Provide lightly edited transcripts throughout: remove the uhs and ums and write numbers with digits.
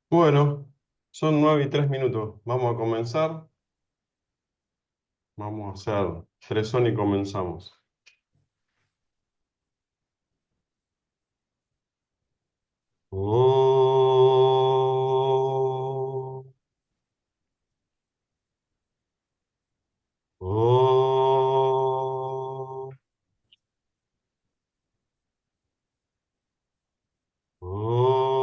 Bueno, son 9:03. Vamos a comenzar. Vamos a hacer fresón y comenzamos. Oh, oh, oh.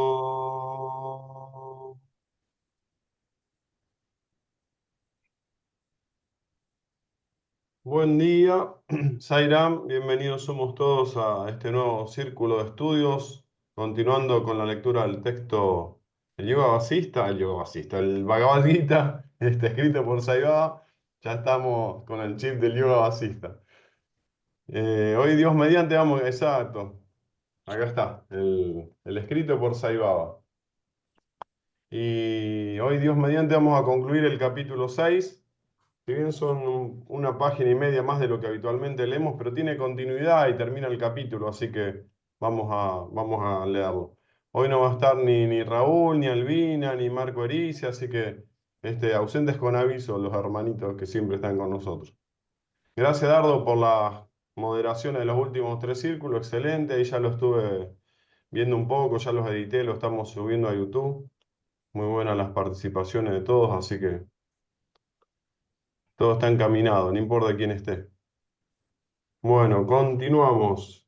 Buen día, Sairam. Bienvenidos somos todos a este nuevo círculo de estudios, continuando con la lectura del texto el Bhagavad Gita, escrito por Sai Baba. Ya estamos con el chip del Yoga Vasista. Hoy, Dios mediante, vamos, exacto. Acá está, el escrito por Sai Baba. Y hoy, Dios mediante, vamos a concluir el capítulo 6. Si bien son una página y media más de lo que habitualmente leemos, pero tiene continuidad y termina el capítulo, así que vamos a leerlo. Hoy no va a estar ni Raúl, ni Albina, ni Marco Erice, así que ausentes con aviso, los hermanitos que siempre están con nosotros. Gracias, Dardo, por la moderación de los últimos 3 círculos, excelente. Ahí ya lo estuve viendo un poco, ya los edité, lo estamos subiendo a YouTube. Muy buenas las participaciones de todos, así que todo está encaminado, no importa quién esté. Bueno, continuamos.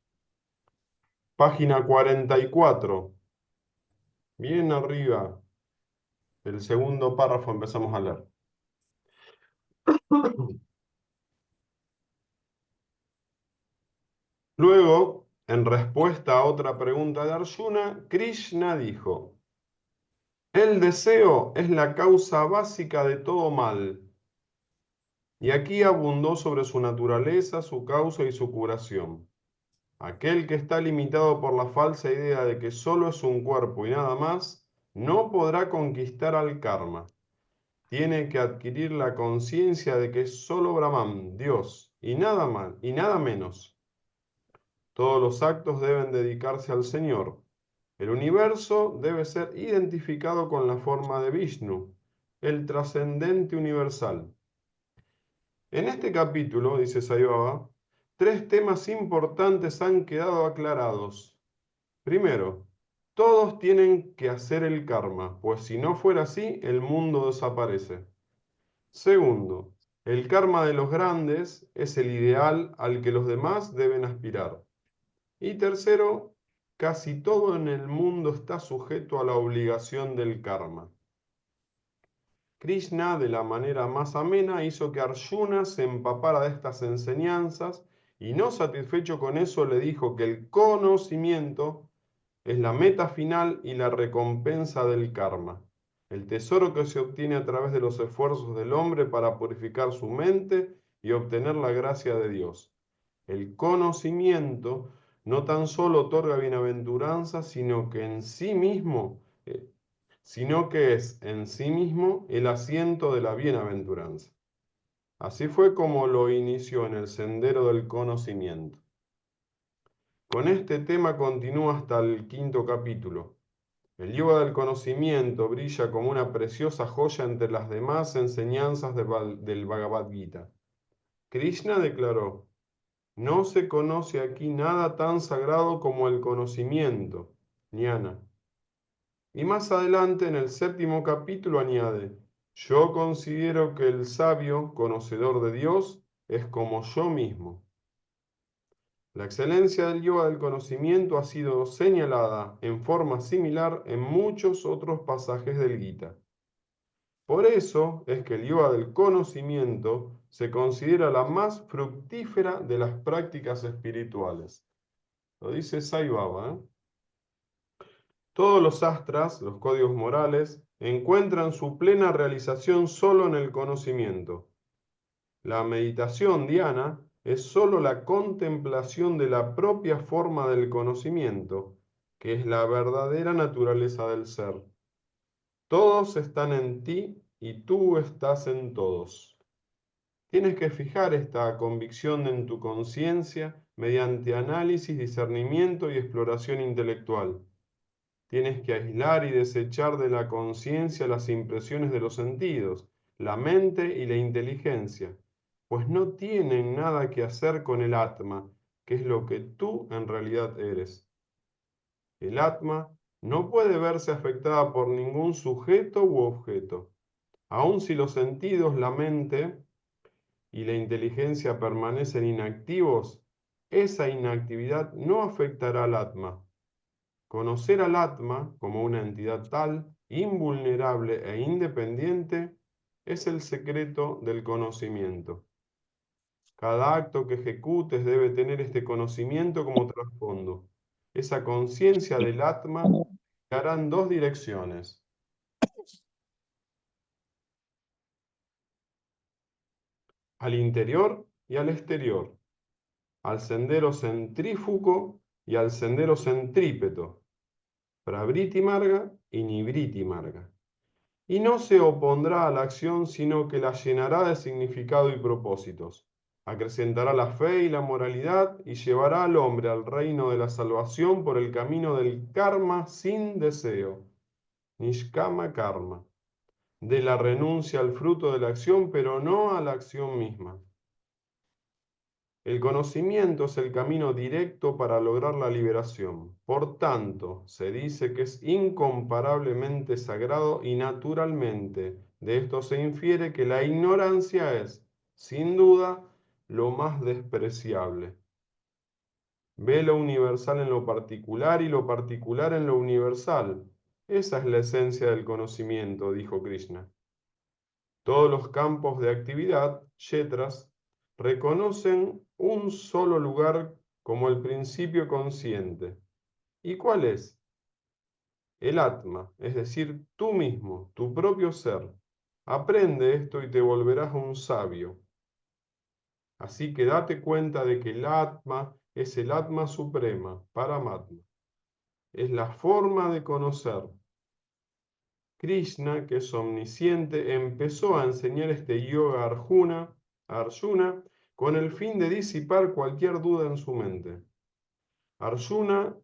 Página 44. Bien arriba. El segundo párrafo empezamos a leer. Luego, en respuesta a otra pregunta de Arjuna, Krishna dijo: el deseo es la causa básica de todo mal. Y aquí abundó sobre su naturaleza, su causa y su curación. Aquel que está limitado por la falsa idea de que solo es un cuerpo y nada más, no podrá conquistar al karma. Tiene que adquirir la conciencia de que es solo Brahman, Dios, y nada más, y nada menos. Todos los actos deben dedicarse al Señor. El universo debe ser identificado con la forma de Vishnu, el trascendente universal. En este capítulo, dice Sai Baba, 3 temas importantes han quedado aclarados. Primero, todos tienen que hacer el karma, pues si no fuera así, el mundo desaparece. Segundo, el karma de los grandes es el ideal al que los demás deben aspirar. Y tercero, casi todo en el mundo está sujeto a la obligación del karma. Krishna, de la manera más amena, hizo que Arjuna se empapara de estas enseñanzas y, no satisfecho con eso, le dijo que el conocimiento es la meta final y la recompensa del karma, el tesoro que se obtiene a través de los esfuerzos del hombre para purificar su mente y obtener la gracia de Dios. El conocimiento no tan solo otorga bienaventuranza, sino que es en sí mismo el asiento de la bienaventuranza. Así fue como lo inició en el sendero del conocimiento. Con este tema continúa hasta el 5.º capítulo. El yoga del conocimiento brilla como una preciosa joya entre las demás enseñanzas del Bhagavad Gita. Krishna declaró: no se conoce aquí nada tan sagrado como el conocimiento, jnana. Y más adelante, en el 7.º capítulo, añade: yo considero que el sabio, conocedor de Dios, es como yo mismo. La excelencia del yoga del conocimiento ha sido señalada en forma similar en muchos otros pasajes del Gita. Por eso es que el yoga del conocimiento se considera la más fructífera de las prácticas espirituales. Lo dice Sai Baba, ¿eh? Todos los astras, los códigos morales, encuentran su plena realización solo en el conocimiento. La meditación dhyana es solo la contemplación de la propia forma del conocimiento, que es la verdadera naturaleza del ser. Todos están en ti y tú estás en todos. Tienes que fijar esta convicción en tu conciencia mediante análisis, discernimiento y exploración intelectual. Tienes que aislar y desechar de la conciencia las impresiones de los sentidos, la mente y la inteligencia, pues no tienen nada que hacer con el Atma, que es lo que tú en realidad eres. El Atma no puede verse afectada por ningún sujeto u objeto. Aun si los sentidos, la mente y la inteligencia permanecen inactivos, esa inactividad no afectará al Atma. Conocer al Atma como una entidad tal, invulnerable e independiente, es el secreto del conocimiento. Cada acto que ejecutes debe tener este conocimiento como trasfondo. Esa conciencia del Atma guiará en dos direcciones: al interior y al exterior, al sendero centrífugo y al sendero centrípeto, pravriti marga y nivriti marga. Y no se opondrá a la acción, sino que la llenará de significado y propósitos. Acrecentará la fe y la moralidad y llevará al hombre al reino de la salvación por el camino del karma sin deseo, nishkama karma, de la renuncia al fruto de la acción, pero no a la acción misma. El conocimiento es el camino directo para lograr la liberación. Por tanto, se dice que es incomparablemente sagrado y naturalmente de esto se infiere que la ignorancia es, sin duda, lo más despreciable. Ve lo universal en lo particular y lo particular en lo universal. Esa es la esencia del conocimiento, dijo Krishna. Todos los campos de actividad, yetras, reconocen un solo lugar como el principio consciente. ¿Y cuál es? El Atma, es decir, tú mismo, tu propio ser. Aprende esto y te volverás un sabio. Así que date cuenta de que el Atma es el Atma suprema, Paramatma. Es la forma de conocer. Krishna, que es omnisciente, empezó a enseñar este yoga a Arjuna con el fin de disipar cualquier duda en su mente. Arjuna,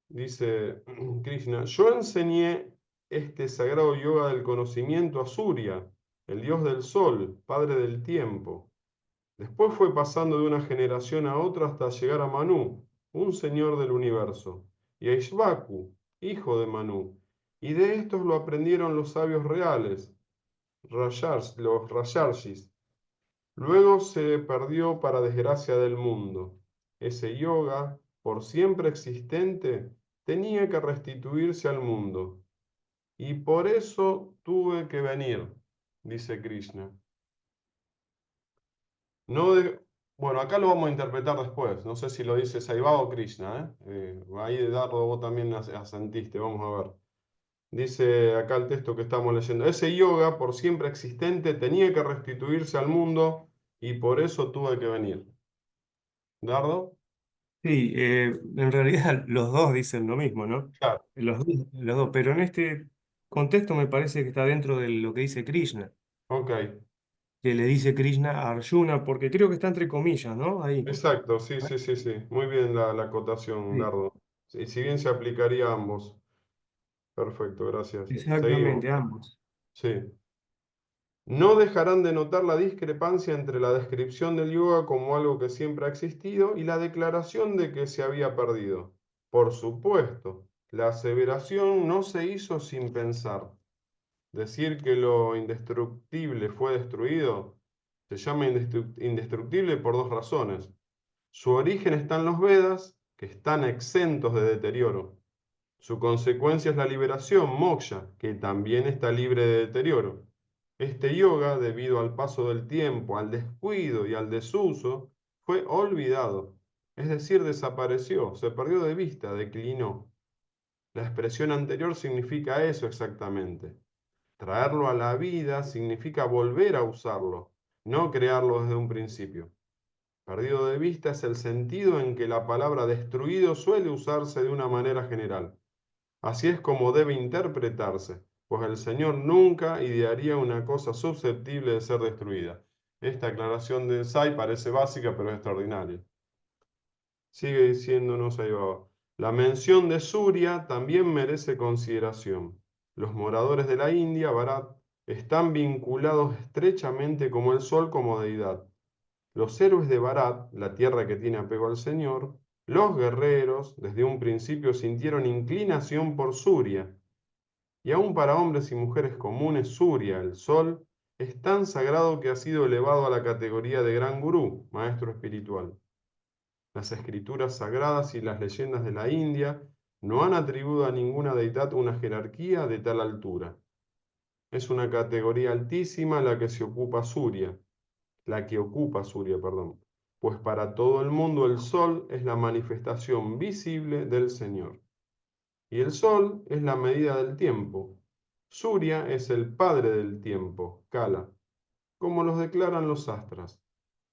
dice Krishna, yo enseñé este sagrado yoga del conocimiento a Surya, el dios del sol, padre del tiempo. Después fue pasando de una generación a otra hasta llegar a Manú, un señor del universo, y a Ishvaku, hijo de Manú. Y de estos lo aprendieron los sabios reales, los Rajarshis. Luego se perdió para desgracia del mundo. Ese yoga, por siempre existente, tenía que restituirse al mundo. Y por eso tuve que venir, dice Krishna. No de... Bueno, acá lo vamos a interpretar después. No sé si lo dice Saibaba o Krishna, ahí de Dardo vos también asentiste, vamos a ver. Dice acá el texto que estamos leyendo. Ese yoga, por siempre existente, tenía que restituirse al mundo y por eso tuve que venir. ¿Dardo? Sí, en realidad los dos dicen lo mismo, ¿no? Claro. Los dos, pero en este contexto me parece que está dentro de lo que dice Krishna, Ok. que le dice Krishna a Arjuna, porque creo que está entre comillas, ¿no? Ahí. Exacto, sí, sí, sí, sí. Muy bien la acotación, Sí, Dardo. Sí, si bien se aplicaría a ambos. Perfecto, gracias. Seguimos. exactamente, ambos. Sí. No dejarán de notar la discrepancia entre la descripción del yoga como algo que siempre ha existido y la declaración de que se había perdido. Por supuesto, la aseveración no se hizo sin pensar. Decir que lo indestructible fue destruido se llama indestructible por dos razones. Su origen está en los Vedas, que están exentos de deterioro. Su consecuencia es la liberación, moksha, que también está libre de deterioro. Este yoga, debido al paso del tiempo, al descuido y al desuso, fue olvidado, es decir, desapareció, se perdió de vista, declinó. La expresión anterior significa eso exactamente. Traerlo a la vida significa volver a usarlo, no crearlo desde un principio. Perdido de vista es el sentido en que la palabra destruido suele usarse de una manera general. Así es como debe interpretarse, pues el Señor nunca idearía una cosa susceptible de ser destruida. Esta aclaración de Sai parece básica, pero es extraordinaria. Sigue diciéndonos ahí va. La mención de Surya también merece consideración. Los moradores de la India, Bharat, están vinculados estrechamente como el sol como deidad. Los héroes de Bharat, la tierra que tiene apego al Señor, los guerreros, desde un principio sintieron inclinación por Surya, y aún para hombres y mujeres comunes, Surya, el sol, es tan sagrado que ha sido elevado a la categoría de gran gurú, maestro espiritual. Las escrituras sagradas y las leyendas de la India no han atribuido a ninguna deidad una jerarquía de tal altura. Es una categoría altísima la que ocupa Surya, perdón, pues para todo el mundo el sol es la manifestación visible del Señor. Y el sol es la medida del tiempo. Surya es el padre del tiempo, Kala, como los declaran los astras.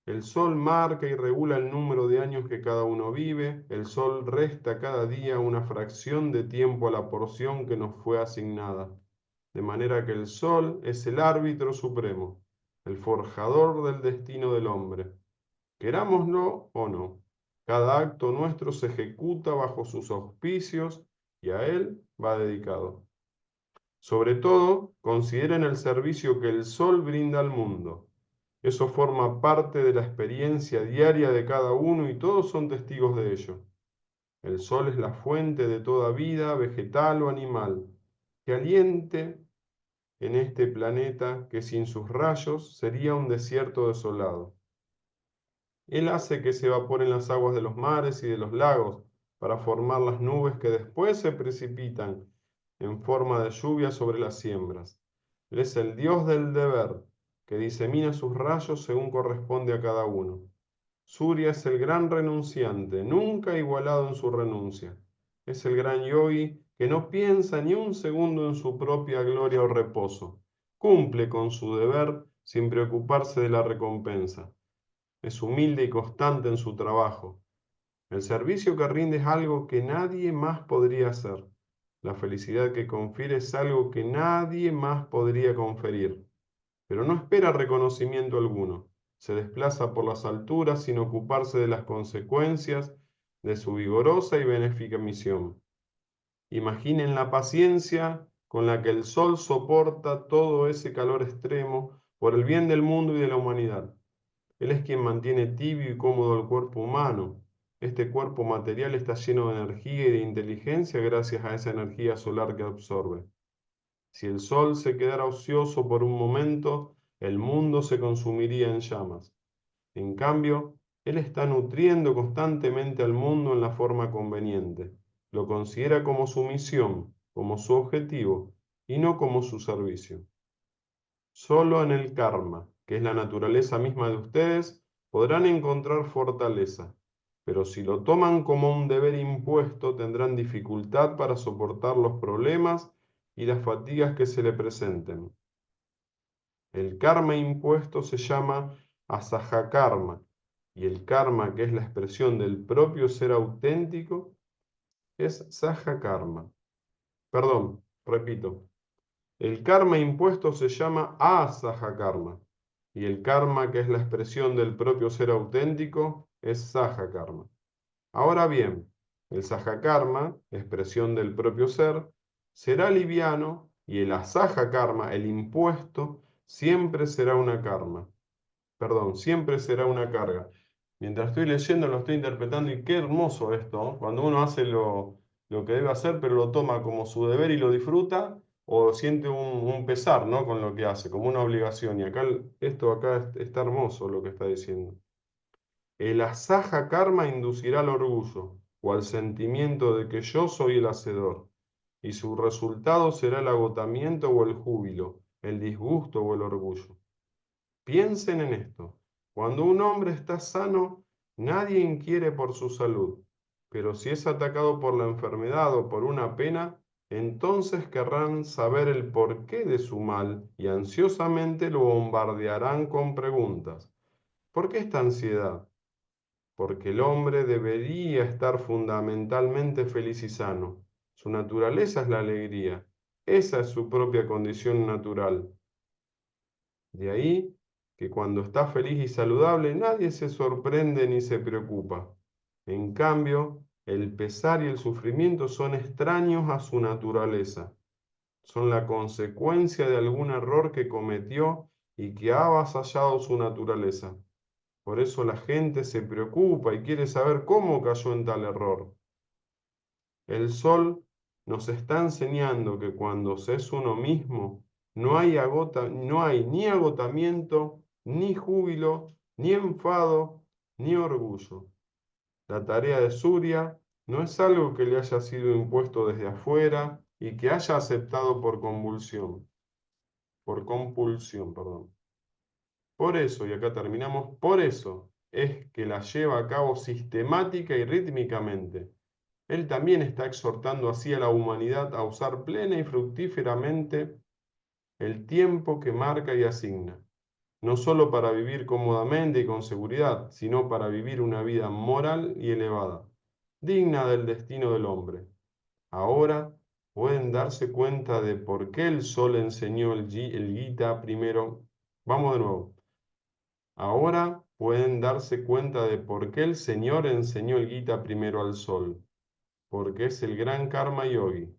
El sol marca y regula el número de años que cada uno vive, el sol resta cada día una fracción de tiempo a la porción que nos fue asignada, de manera que el sol es el árbitro supremo, el forjador del destino del hombre. Querámoslo o no, cada acto nuestro se ejecuta bajo sus auspicios y a él va dedicado. Sobre todo, consideren el servicio que el sol brinda al mundo. Eso forma parte de la experiencia diaria de cada uno y todos son testigos de ello. El sol es la fuente de toda vida, vegetal o animal, que aliente en este planeta que sin sus rayos sería un desierto desolado. Él hace que se evaporen las aguas de los mares y de los lagos para formar las nubes que después se precipitan en forma de lluvia sobre las siembras. Él es el Dios del deber, que disemina sus rayos según corresponde a cada uno. Surya es el gran renunciante, nunca igualado en su renuncia. Es el gran yogi que no piensa ni un segundo en su propia gloria o reposo. Cumple con su deber sin preocuparse de la recompensa. Es humilde y constante en su trabajo. El servicio que rinde es algo que nadie más podría hacer. La felicidad que confiere es algo que nadie más podría conferir. Pero no espera reconocimiento alguno. Se desplaza por las alturas sin ocuparse de las consecuencias de su vigorosa y benéfica misión. Imaginen la paciencia con la que el sol soporta todo ese calor extremo por el bien del mundo y de la humanidad. Él es quien mantiene tibio y cómodo el cuerpo humano. Este cuerpo material está lleno de energía y de inteligencia gracias a esa energía solar que absorbe. Si el sol se quedara ocioso por un momento, el mundo se consumiría en llamas. En cambio, él está nutriendo constantemente al mundo en la forma conveniente. Lo considera como su misión, como su objetivo, y no como su servicio. Solo en el karma, que es la naturaleza misma de ustedes, podrán encontrar fortaleza, pero si lo toman como un deber impuesto, tendrán dificultad para soportar los problemas y las fatigas que se le presenten. El karma impuesto se llama asaja karma, y el karma, que es la expresión del propio ser auténtico, es saja karma. Perdón, repito. El karma impuesto se llama asaja karma, y el karma, que es la expresión del propio ser auténtico, es saja karma. Ahora bien, el saja karma, expresión del propio ser, será liviano y el asaja karma, el impuesto, siempre será una karma. Perdón, siempre será una carga. Mientras estoy leyendo lo estoy interpretando y qué hermoso esto, ¿no? Cuando uno hace lo que debe hacer, pero lo toma como su deber y lo disfruta, o siente un pesar, ¿no? Con lo que hace, como una obligación. Y acá, esto acá está hermoso lo que está diciendo. El asaja karma inducirá al orgullo, o al sentimiento de que yo soy el hacedor, y su resultado será el agotamiento o el júbilo, el disgusto o el orgullo. Piensen en esto. Cuando un hombre está sano, nadie inquiere por su salud, pero si es atacado por la enfermedad o por una pena, entonces querrán saber el porqué de su mal y ansiosamente lo bombardearán con preguntas. ¿Por qué esta ansiedad? Porque el hombre debería estar fundamentalmente feliz y sano. Su naturaleza es la alegría. Esa es su propia condición natural. De ahí que cuando está feliz y saludable nadie se sorprende ni se preocupa. En cambio, El pesar y el sufrimiento son extraños a su naturaleza, son la consecuencia de algún error que cometió y que ha avasallado su naturaleza. Por eso la gente se preocupa y quiere saber cómo cayó en tal error. El sol nos está enseñando que cuando se es uno mismo, no hay ni agotamiento, ni júbilo, ni enfado, ni orgullo. La tarea de Surya no es algo que le haya sido impuesto desde afuera y que haya aceptado por compulsión, perdón. Por eso, y acá terminamos, por eso es que la lleva a cabo sistemática y rítmicamente. Él también está exhortando así a la humanidad a usar plena y fructíferamente el tiempo que marca y asigna, no solo para vivir cómodamente y con seguridad, sino para vivir una vida moral y elevada, digna del destino del hombre. Ahora pueden darse cuenta de por qué el sol enseñó el Gita primero. Vamos de nuevo. Ahora pueden darse cuenta de por qué el Señor enseñó el Gita primero al sol, porque es el gran karma yogi,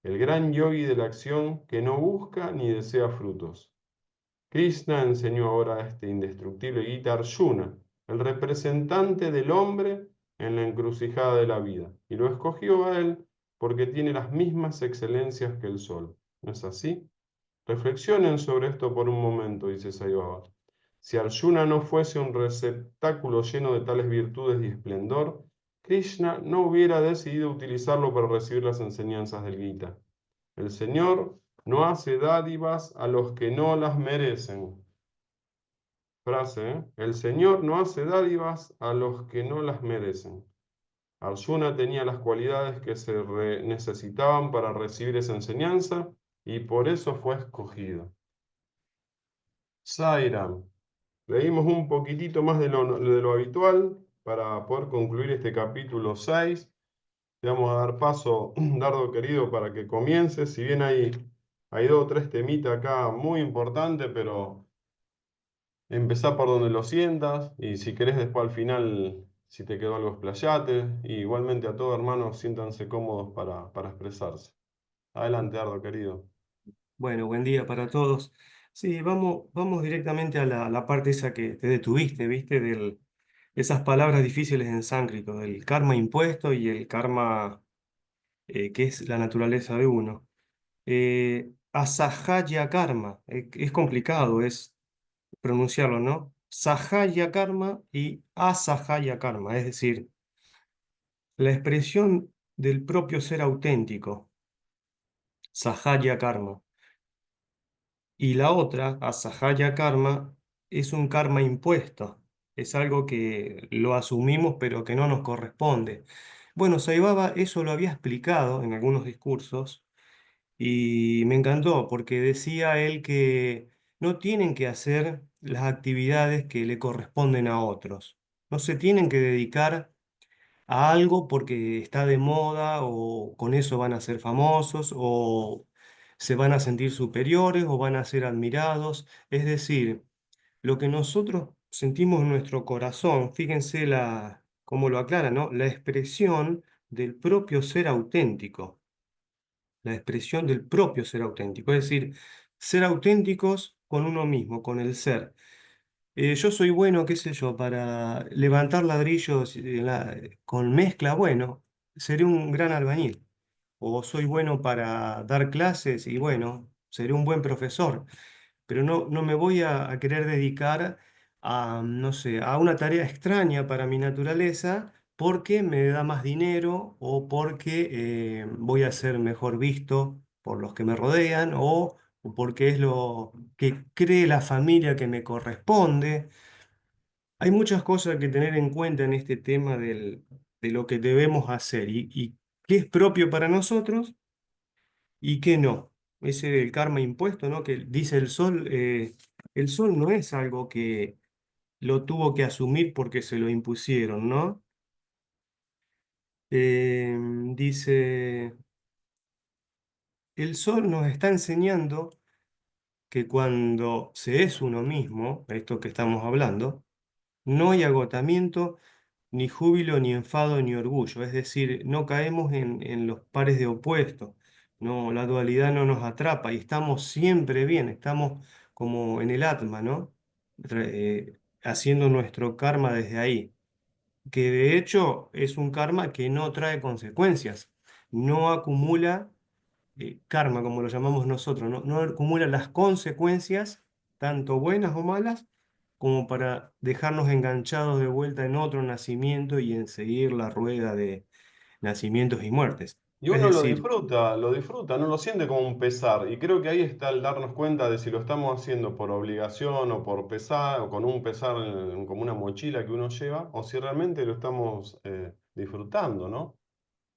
el gran yogi de la acción que no busca ni desea frutos. Krishna enseñó ahora este indestructible Gita a Arjuna, el representante del hombre en la encrucijada de la vida, y lo escogió a él porque tiene las mismas excelencias que el sol. ¿No es así? Reflexionen sobre esto por un momento, dice Sai Baba. Si Arjuna no fuese un receptáculo lleno de tales virtudes y esplendor, Krishna no hubiera decidido utilizarlo para recibir las enseñanzas del Gita. El Señor no hace dádivas a los que no las merecen. Frase, ¿eh? El Señor no hace dádivas a los que no las merecen. Arjuna tenía las cualidades que se necesitaban para recibir esa enseñanza y por eso fue escogido. Sairam. Leímos un poquitito más de lo habitual para poder concluir este capítulo 6. Le vamos a dar paso, Dardo querido, para que comience. Si bien hay dos o tres temitas acá muy importantes, pero empezá por donde lo sientas y si querés después al final, si te quedó algo, explayate. Y igualmente a todos hermanos, siéntanse cómodos para expresarse. Adelante, Dardo querido. Bueno, buen día para todos. Sí, vamos directamente a la parte esa que te detuviste, ¿viste? Esas palabras difíciles en sánscrito, del karma impuesto y el karma que es la naturaleza de uno. Asahaya karma, es complicado, es pronunciarlo, ¿no? Sahaya karma y asahaya karma, es decir, la expresión del propio ser auténtico, sahaya karma. Y la otra, asahaya karma, es un karma impuesto, es algo que lo asumimos pero que no nos corresponde. Bueno, Sai Baba eso lo había explicado en algunos discursos y me encantó porque decía él que no tienen que hacer las actividades que le corresponden a otros, no se tienen que dedicar a algo porque está de moda o con eso van a ser famosos o se van a sentir superiores o van a ser admirados. Es decir, lo que nosotros sentimos en nuestro corazón, fíjense cómo lo aclara, ¿no? La expresión del propio ser auténtico, la expresión del propio ser auténtico, es decir, ser auténticos con uno mismo, con el ser. Yo soy bueno, qué sé yo, para levantar ladrillos con mezcla, bueno, seré un gran albañil. O soy bueno para dar clases y bueno, seré un buen profesor. Pero no me voy a querer dedicar a, no sé, a una tarea extraña para mi naturaleza porque me da más dinero o porque voy a ser mejor visto por los que me rodean o porque es lo que cree la familia que me corresponde. Hay muchas cosas que tener en cuenta en este tema de lo que debemos hacer y qué es propio para nosotros y qué no. Ese del karma impuesto, ¿no? Que dice el sol no es algo que lo tuvo que asumir porque se lo impusieron, ¿no? Eh, dice, el sol nos está enseñando que cuando se es uno mismo, esto que estamos hablando, no hay agotamiento ni júbilo, ni enfado, ni orgullo. Es decir, no caemos en los pares de opuestos. No, la dualidad no nos atrapa y estamos siempre bien, estamos como en el Atma, ¿no? Haciendo nuestro karma desde ahí, que de hecho es un karma que no trae consecuencias, no acumula karma, como lo llamamos nosotros, ¿no? No acumula las consecuencias, tanto buenas o malas, como para dejarnos enganchados de vuelta en otro nacimiento y en seguir la rueda de nacimientos y muertes. Y Es uno decir, lo disfruta, no lo siente como un pesar. Y creo que ahí está el darnos cuenta de si lo estamos haciendo por obligación o por pesar, o con un pesar como una mochila que uno lleva, o si realmente lo estamos disfrutando, ¿no?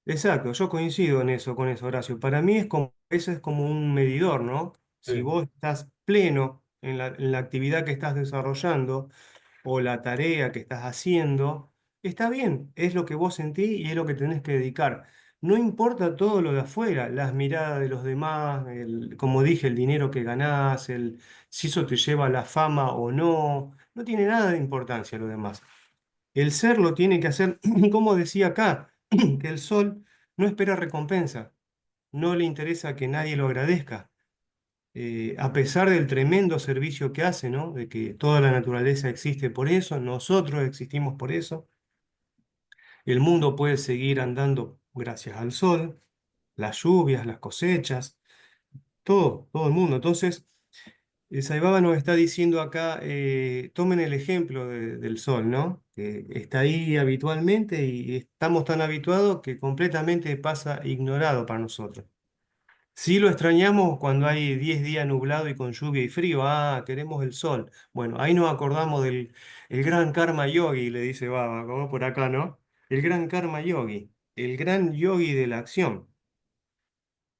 exacto, yo coincido en eso, con eso, Horacio. Para mí es como, eso es como un medidor, ¿no? Si Sí. vos estás pleno en la actividad que estás desarrollando, o la tarea que estás haciendo, está bien, es lo que vos sentís y es lo que tenés que dedicar. No importa todo lo de afuera, las miradas de los demás, como dije, el dinero que ganás, si eso te lleva a la fama o no, no tiene nada de importancia lo demás. El ser lo tiene que hacer, como decía acá, que el sol no espera recompensa, no le interesa que nadie lo agradezca a pesar del tremendo servicio que hace, ¿no? De que toda la naturaleza existe por eso, nosotros existimos por eso, el mundo puede seguir andando gracias al sol, las lluvias, las cosechas, todo el mundo. Entonces, Sai Baba nos está diciendo acá, tomen el ejemplo del sol, ¿no? Que está ahí habitualmente y estamos tan habituados que completamente pasa ignorado para nosotros. Sí lo extrañamos cuando hay 10 días nublado y con lluvia y frío. Ah, queremos el sol. Bueno, ahí nos acordamos del el gran karma yogi, le dice Baba, como por acá, ¿no? El gran karma yogi, el gran yogi de la acción.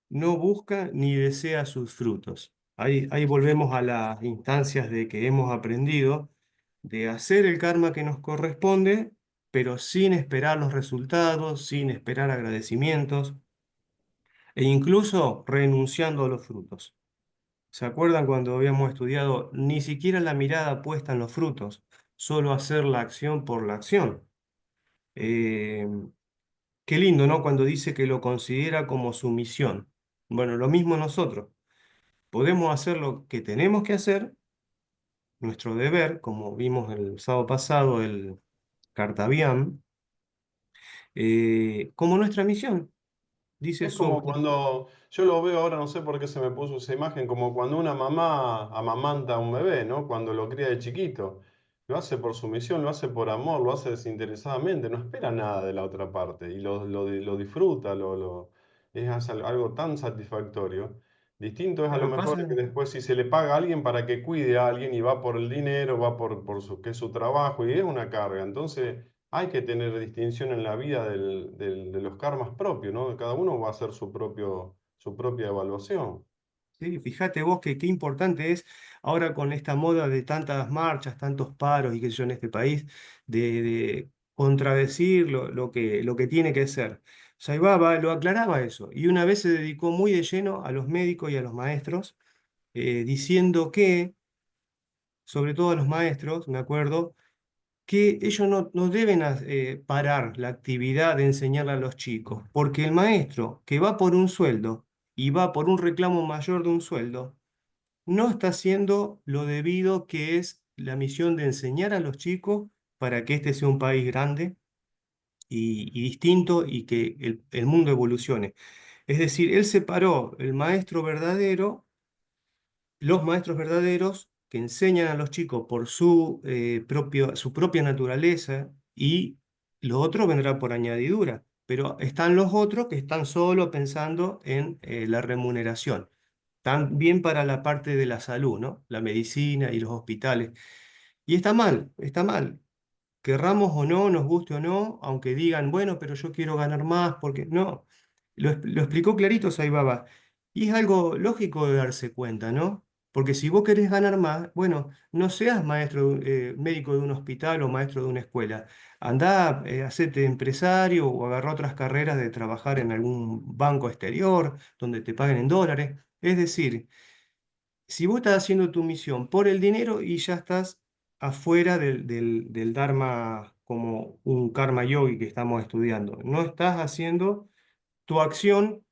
No busca ni desea sus frutos. Ahí volvemos a las instancias de que hemos aprendido de hacer el karma que nos corresponde, pero sin esperar los resultados, sin esperar agradecimientos e incluso renunciando a los frutos. ¿Se acuerdan cuando habíamos estudiado ni siquiera la mirada puesta en los frutos, solo hacer la acción por la acción? Eh, Qué lindo, ¿no? Cuando dice que lo considera como su misión. Bueno, lo mismo nosotros. Podemos hacer lo que tenemos que hacer, nuestro deber, como vimos el sábado pasado, el Kartaviam, como nuestra misión. Dice Es su como objetivo. cuando, yo lo veo ahora, no sé por qué se me puso esa imagen, como cuando una mamá amamanta a un bebé, ¿no? Cuando lo cría de chiquito. Lo hace por su misión, lo hace por amor, lo hace desinteresadamente, no espera nada de la otra parte y lo disfruta, es algo tan satisfactorio. Distinto es a lo Lo que mejor pasa, que después si se le paga a alguien para que cuide a alguien y va por el dinero, va que es su trabajo y es una carga. Entonces hay que tener distinción en la vida de los karmas propios, ¿no? Cada uno va a hacer su propia evaluación. sí, fíjate vos que qué importante es ahora con esta moda de tantas marchas, tantos paros y qué sé yo en este país, de contradecir lo que tiene que ser. Saibaba lo aclaraba eso y una vez se dedicó muy de lleno a los médicos y a los maestros, diciendo que, sobre todo a los maestros, me acuerdo, que ellos no deben parar la actividad de enseñarle a los chicos, porque el maestro que va por un sueldo y va por un reclamo mayor de un sueldo, no está haciendo lo debido que es la misión de enseñar a los chicos para que este sea un país grande y distinto y que el mundo evolucione. Es decir, él separó el maestro verdadero, los maestros verdaderos que enseñan a los chicos por su propia naturaleza y lo otro vendrá por añadidura. Pero están los otros que están solo pensando en la remuneración. También para la parte de la salud, ¿no? La medicina y los hospitales. Y está mal, está mal. Querramos o no, nos guste o no, aunque digan, bueno, pero yo quiero ganar más, porque no. Lo explicó clarito Saibaba. Y es algo lógico de darse cuenta, ¿no? Porque si vos querés ganar más, bueno, no seas maestro, médico de un hospital o maestro de una escuela. Andá, hacete empresario o agarrá otras carreras de trabajar en algún banco exterior donde te paguen en dólares. Es decir, si vos estás haciendo tu misión por el dinero y ya estás afuera del Dharma como un karma yogi que estamos estudiando. No estás haciendo tu acción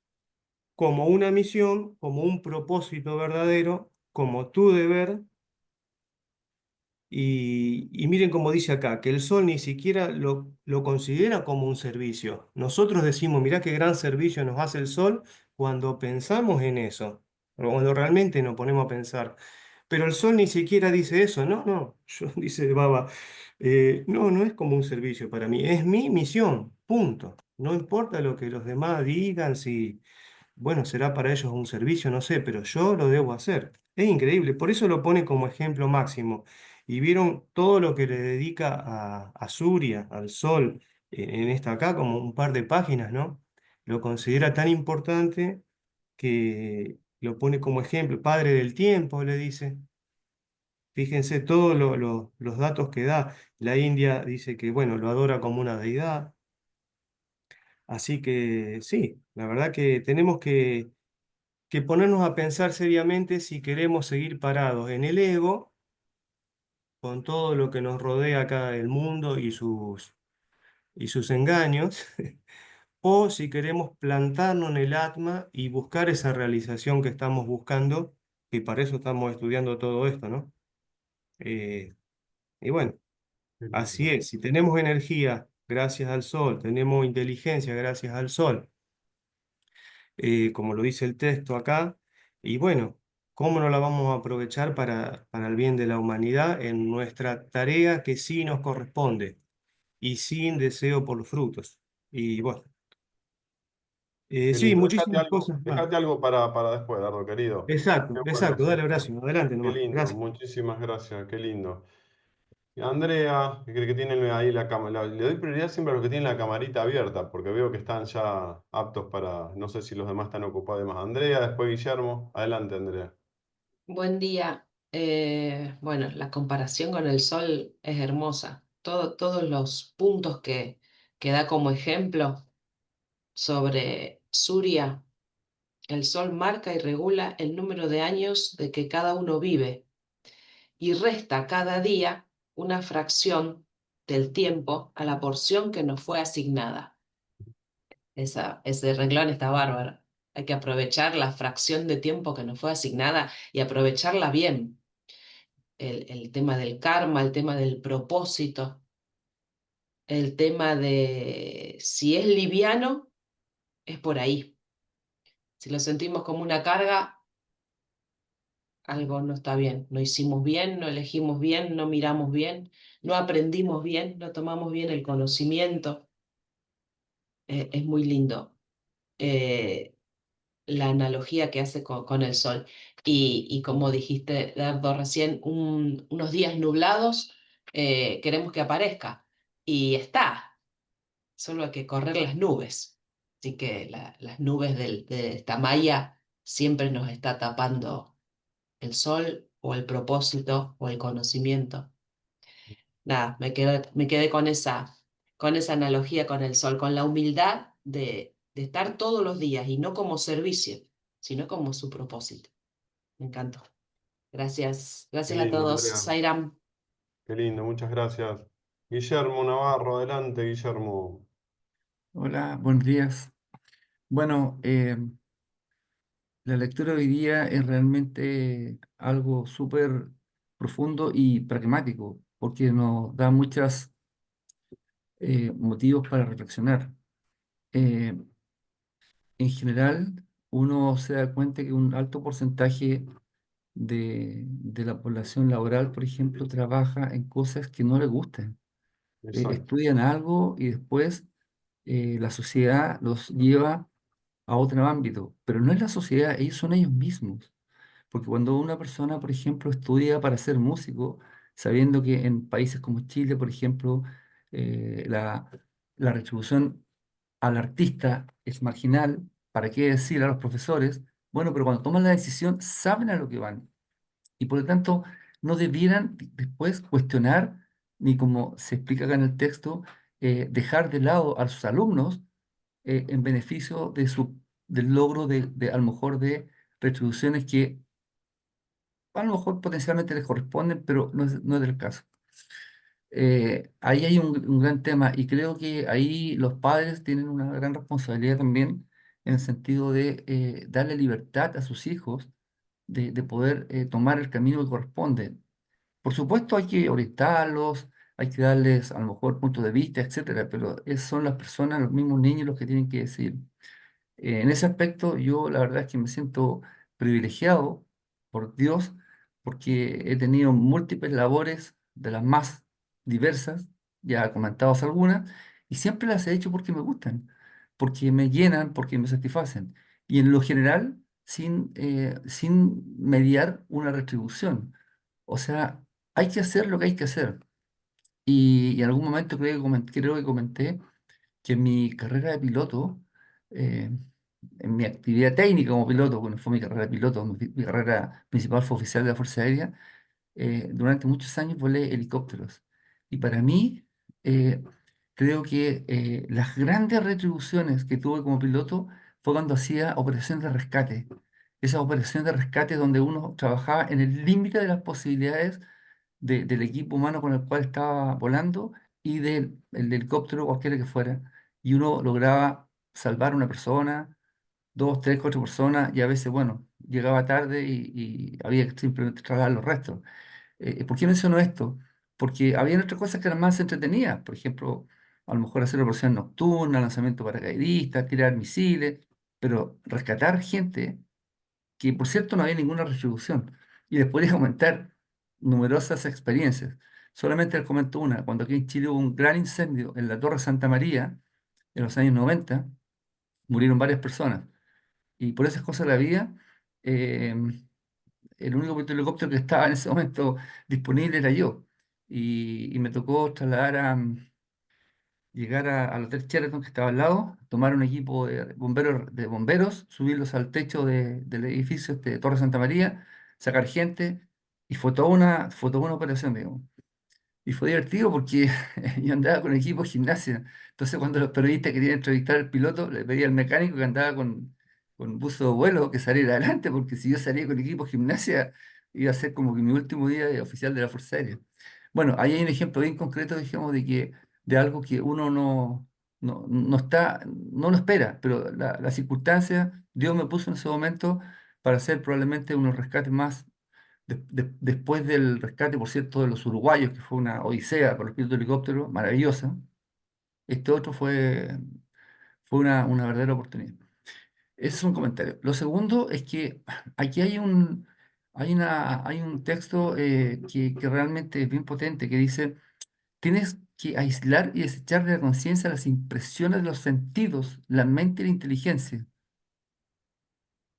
como una misión, como un propósito verdadero, como tu deber. Y miren cómo dice acá, que el sol ni siquiera lo considera como un servicio. Nosotros decimos, mirá qué gran servicio nos hace el sol cuando pensamos en eso, o cuando realmente nos ponemos a pensar. Pero el sol ni siquiera dice eso, no, no, dice Baba, no, no es como un servicio para mí, es mi misión, punto. No importa lo que los demás digan, si bueno, será para ellos un servicio, no sé, pero yo lo debo hacer. Es increíble, por eso lo pone como ejemplo máximo. Y vieron todo lo que le dedica a Surya, al sol, en esta acá, como un par de páginas, ¿no? Lo considera tan importante que lo pone como ejemplo, padre del tiempo, le dice. Fíjense todos los datos que da. La India dice que, bueno, lo adora como una deidad. Así que sí, la verdad que tenemos que ponernos a pensar seriamente si queremos seguir parados en el ego, con todo lo que nos rodea acá el mundo y sus engaños, o si queremos plantarnos en el Atma y buscar esa realización que estamos buscando, y para eso estamos estudiando todo esto, ¿no? Eh, y bueno, Qué así lindo. es, si tenemos energía gracias al sol, tenemos inteligencia gracias al sol, como lo dice el texto acá, y bueno, ¿cómo no la vamos a aprovechar para el bien de la humanidad en nuestra tarea que sí nos corresponde y sin deseo por los frutos? Y bueno, Qué sí, lindo. muchísimas cosas más. Déjate algo para después, Dardo, querido. Qué Exacto, bueno exacto, eso. dale, Horacio, adelante Qué nomás. lindo. Gracias. Muchísimas gracias. Qué lindo. Y Andrea, que tiene ahí la cámara. Le doy prioridad siempre a los que tienen la camarita abierta, porque veo que están ya aptos para. No sé si los demás están ocupados más. Andrea, después Guillermo. Adelante, Andrea. Buen día. Bueno, la comparación con el sol es hermosa. Todos los puntos que da como ejemplo sobre Surya, el sol marca y regula el número de años de que cada uno vive y resta cada día una fracción del tiempo a la porción que nos fue asignada. Ese renglón está bárbaro. Hay que aprovechar la fracción de tiempo que nos fue asignada y aprovecharla bien. El tema del karma, el tema del propósito, el tema de si es liviano, es por ahí. Si lo sentimos como una carga, algo no está bien. No hicimos bien, no elegimos bien, no miramos bien, no aprendimos bien, no tomamos bien el conocimiento. Es muy lindo la analogía que hace con el sol. Y como dijiste, Dardo, recién, unos días nublados, queremos que aparezca. Y está. Solo hay que correr las nubes. Así que las nubes de esta malla siempre nos está tapando el sol o el propósito o el conocimiento. Nada, me quedé con esa analogía con el sol, con la humildad de estar todos los días y no como servicio, sino como su propósito. Me encantó. Gracias, Qué gracias a lindo, todos. Andrea. Sairam. Qué lindo, muchas gracias. Guillermo Navarro, adelante, Guillermo. Hola, buenos días. Bueno, la lectura de hoy día es realmente algo súper profundo y pragmático, porque nos da muchos motivos para reflexionar. Eh, en general, uno se da cuenta que un alto porcentaje de la población laboral, por ejemplo, trabaja en cosas que no le gustan. Exacto. Estudian algo y después la sociedad los lleva a otro ámbito, pero no es la sociedad, ellos son ellos mismos. Porque cuando una persona, por ejemplo, estudia para ser músico, sabiendo que en países como Chile, por ejemplo, eh, la, la retribución al artista es marginal, ¿para qué decir a los profesores? Bueno, pero cuando toman la decisión, saben a lo que van. Y por lo tanto, no debieran después cuestionar, ni como se explica acá en el texto, dejar de lado a sus alumnos en beneficio del logro a lo mejor de retribuciones que a lo mejor potencialmente les corresponden, pero no es del caso. Ahí hay un gran tema y creo que ahí los padres tienen una gran responsabilidad también en el sentido de darle libertad a sus hijos de poder tomar el camino que corresponde. Por supuesto hay que orientarlos, hay que darles a lo mejor puntos de vista, etcétera, pero son las personas, los mismos niños los que tienen que decidir. En ese aspecto, yo la verdad es que me siento privilegiado por Dios, porque he tenido múltiples labores de las más diversas, ya he comentado algunas, y siempre las he hecho porque me gustan, porque me llenan, porque me satisfacen. Y en lo general, sin mediar una retribución. O sea, hay que hacer lo que hay que hacer. Y en algún momento creo que comenté que en mi carrera de piloto, eh, en mi actividad técnica como piloto, bueno, fue mi carrera de piloto, mi carrera principal fue oficial de la Fuerza Aérea, durante muchos años volé helicópteros. Y para mí, eh, creo que las grandes retribuciones que tuve como piloto fue cuando hacía operaciones de rescate. Esas operaciones de rescate donde uno trabajaba en el límite de las posibilidades del equipo humano con el cual estaba volando y del el helicóptero, cualquiera que fuera. Y uno lograba salvar a una persona, dos, tres, cuatro personas, y a veces, bueno, llegaba tarde y había que simplemente trasladar los restos. ¿Por qué menciono esto? Porque había otras cosas que eran más entretenidas, por ejemplo, a lo mejor hacer operaciones nocturnas, lanzamiento paracaidistas, tirar misiles, pero rescatar gente que por cierto no había ninguna retribución. Y les podría comentar numerosas experiencias. Solamente les comento una. Cuando aquí en Chile hubo un gran incendio en la Torre Santa María, en los años 90, murieron varias personas. Y por esas cosas de la vida, eh, el único helicóptero que estaba en ese momento disponible era yo. Y me tocó trasladar llegar al Hotel Sheraton que estaba al lado, tomar un equipo de bomberos, subirlos al techo del edificio de Torre Santa María, sacar gente, y fue toda una operación, digamos. Y fue divertido porque yo andaba con equipo de gimnasia. Entonces, cuando los periodistas querían entrevistar al piloto, le pedía al mecánico que andaba con buzo de vuelo que saliera adelante, porque si yo salía con equipo de gimnasia, iba a ser como que mi último día de oficial de la Fuerza Aérea. Bueno, ahí hay un ejemplo bien concreto, digamos, de algo que uno no lo espera, pero la circunstancia, Dios me puso en ese momento para hacer probablemente unos rescates más después del rescate, por cierto, de los uruguayos, que fue una odisea con los pilotos de helicóptero, maravillosa. Este otro fue una verdadera oportunidad. Ese es un comentario. Lo segundo es que aquí hay un texto que realmente es bien potente, que dice, tienes que aislar y desechar de la conciencia las impresiones de los sentidos, la mente y la inteligencia,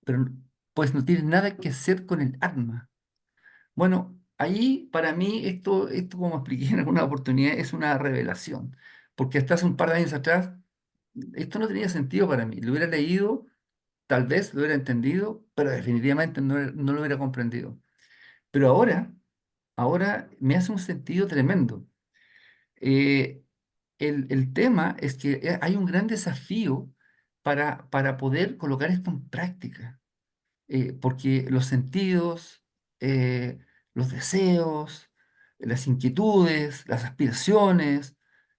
pero pues no tienes nada que hacer con el alma. Bueno, ahí para mí esto como expliqué en alguna oportunidad, es una revelación, porque hasta hace un par de años atrás esto no tenía sentido para mí. Lo hubiera leído, tal vez lo hubiera entendido, pero definitivamente no lo hubiera comprendido. Pero ahora me hace un sentido tremendo. Eh, el tema es que hay un gran desafío para poder colocar esto en práctica, porque los sentidos, eh, los deseos, las inquietudes, las aspiraciones,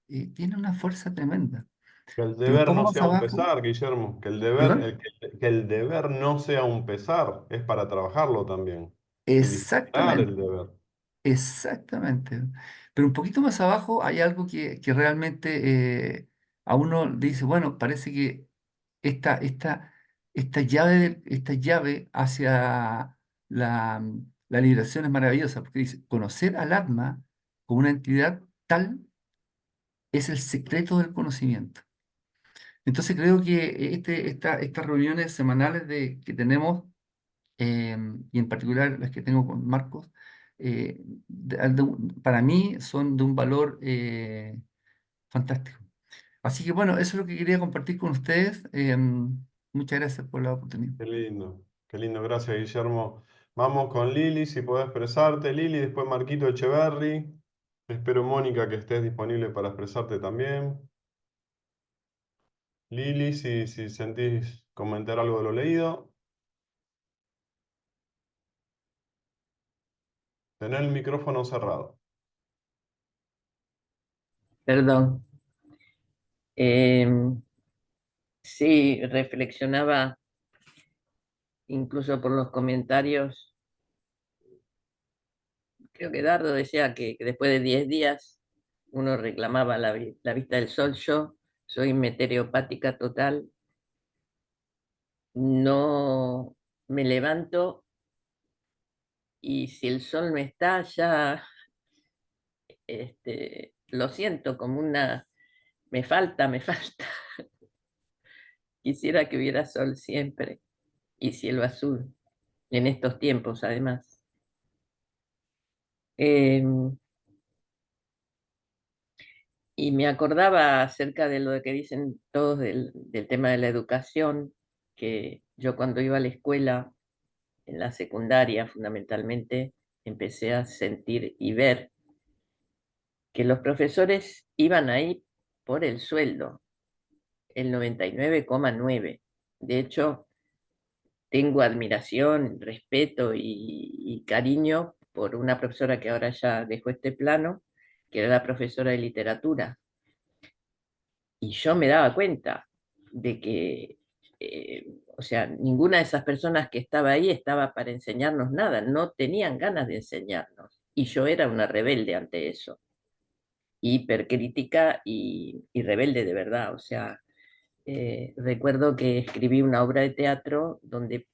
tienen una fuerza tremenda. Que el Pero un deber poco no más sea un abajo, pesar, Guillermo. Que el deber, ¿perdón? que el deber no sea un pesar, es para trabajarlo también. Y disfrutar el Exactamente, deber. exactamente. Pero un poquito más abajo hay algo que realmente a uno le dice, bueno, parece que esta, esta, esta llave hacia la liberación es maravillosa, porque dice, conocer al Atma como una entidad tal es el secreto del conocimiento. Entonces creo que estas reuniones semanales que tenemos, y en particular las que tengo con Marcos, para mí son de un valor fantástico. Así que bueno, eso es lo que quería compartir con ustedes. Muchas gracias por la oportunidad. Qué lindo. Qué lindo. Gracias, Guillermo. Vamos con Lili, si podés expresarte. Lili, después Marquito Echeverry. Espero, Mónica, que estés disponible para expresarte también. Lili, si sentís comentar algo de lo leído. Tener el micrófono cerrado. Perdón. Em, sí, reflexionaba incluso por los comentarios. Creo que Dardo decía que después de 10 días uno reclamaba la vista del sol. Yo soy meteoropática total. No me levanto y si el sol no está ya, lo siento como una, me falta, me falta. Quisiera que hubiera sol siempre y cielo azul en estos tiempos, además. Em, y me acordaba acerca de lo que dicen todos del tema de la educación, que yo cuando iba a la escuela, en la secundaria fundamentalmente, empecé a sentir y ver que los profesores iban ahí por el sueldo, el 99,9. De hecho, tengo admiración, respeto y cariño por una profesora que ahora ya dejó este plano, que era la profesora de literatura. Y yo me daba cuenta de que, o sea, ninguna de esas personas que estaba ahí estaba para enseñarnos nada, no tenían ganas de enseñarnos. Y yo era una rebelde ante eso, hipercrítica y rebelde de verdad. O sea, recuerdo que escribí una obra de teatro donde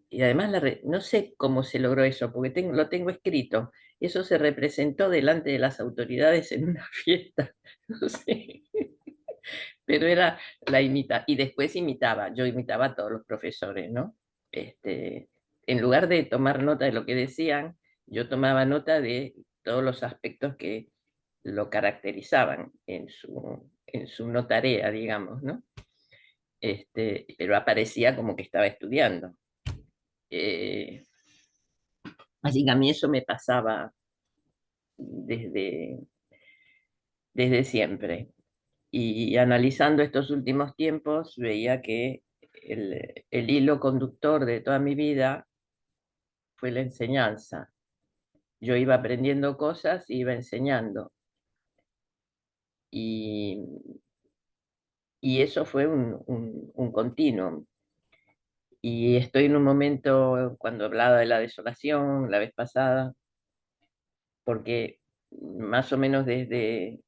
y además no sé cómo se logró eso, porque lo tengo escrito. Eso se representó delante de las autoridades en una fiesta. No sé, pero era y después yo imitaba a todos los profesores, ¿no? Este, en lugar de tomar nota de lo que decían, yo tomaba nota de todos los aspectos que lo caracterizaban en su no tarea, digamos, ¿no? Pero aparecía como que estaba estudiando. Eh, Así que a mí eso me pasaba desde, desde siempre. Y analizando estos últimos tiempos, veía que el hilo conductor de toda mi vida fue la enseñanza. Yo iba aprendiendo cosas y iba enseñando. Y, y eso fue un continuo. Y estoy en un momento, cuando hablaba de la desolación la vez pasada, porque más o menos desde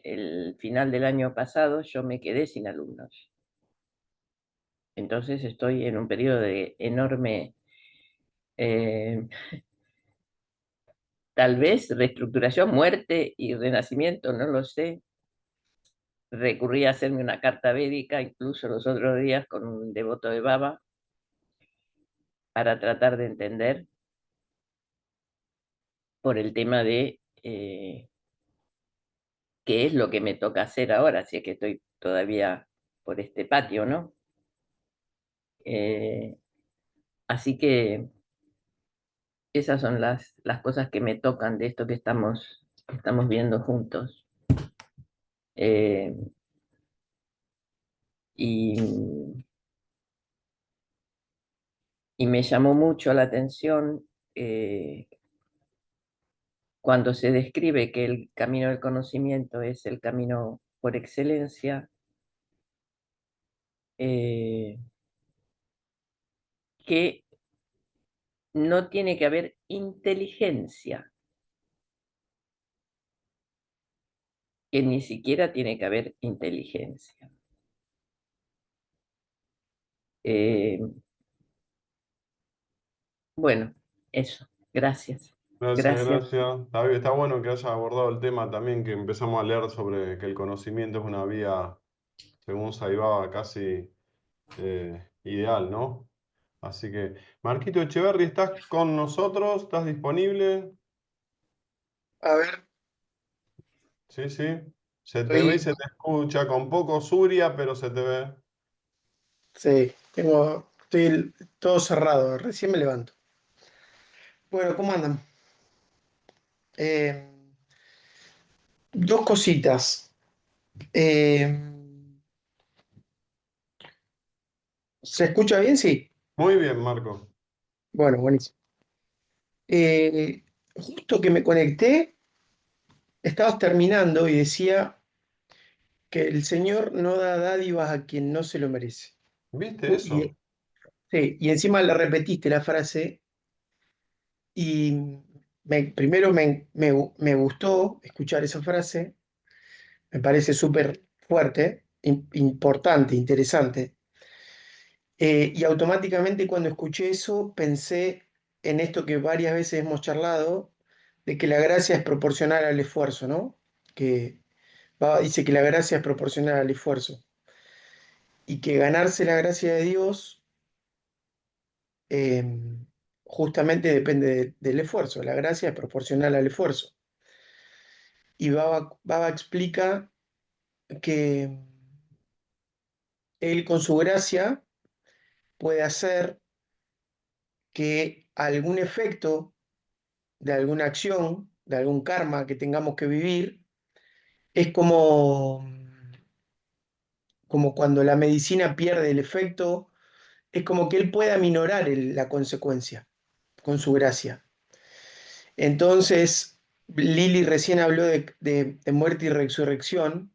el final del año pasado yo me quedé sin alumnos. Entonces estoy en un periodo de enorme, eh, tal vez reestructuración, muerte y renacimiento, no lo sé. Recurrí a hacerme una carta védica, incluso los otros días con un devoto de Baba, para tratar de entender por el tema de qué es lo que me toca hacer ahora, si es que estoy todavía por este patio, ¿no? Eh, Así que esas son las cosas que me tocan de esto que estamos viendo juntos. Eh, y, y me llamó mucho la atención cuando se describe que el camino del conocimiento es el camino por excelencia, eh, que no tiene que haber inteligencia, que ni siquiera tiene que haber inteligencia. Eh, bueno, eso. Gracias. Gracias, Gracias. gracias. Está bueno que haya abordado el tema también, que empezamos a leer sobre que el conocimiento es una vía, según Saibaba, casi ideal, ¿no? Así que, Marquito Echeverry, ¿estás con nosotros? ¿Estás disponible? A ver, Sí, sí. Se te ve y estoy, se te escucha con poco Suria, pero se te ve. sí, estoy todo cerrado, recién me levanto. Bueno, ¿cómo andan? Eh, Dos cositas. Eh, ¿Se escucha bien? Sí. Muy bien, Marco. Bueno, buenísimo. Justo que me conecté, estabas terminando y decía que el Señor no da dádivas a quien no se lo merece. ¿Viste Y, eso? sí, y encima la repetiste la frase y primero me gustó escuchar esa frase, me parece súper fuerte, importante, interesante. Y automáticamente cuando escuché eso pensé en esto que varias veces hemos charlado, de que la gracia es proporcional al esfuerzo, ¿no? Que dice que la gracia es proporcional al esfuerzo y que ganarse la gracia de Dios eh, justamente depende del esfuerzo. La gracia es proporcional al esfuerzo. Y Baba explica que él con su gracia puede hacer que algún efecto de alguna acción, de algún karma que tengamos que vivir, es como cuando la medicina pierde el efecto, es como que él pueda minorar la consecuencia con su gracia. Entonces, Lili recién habló de muerte y resurrección.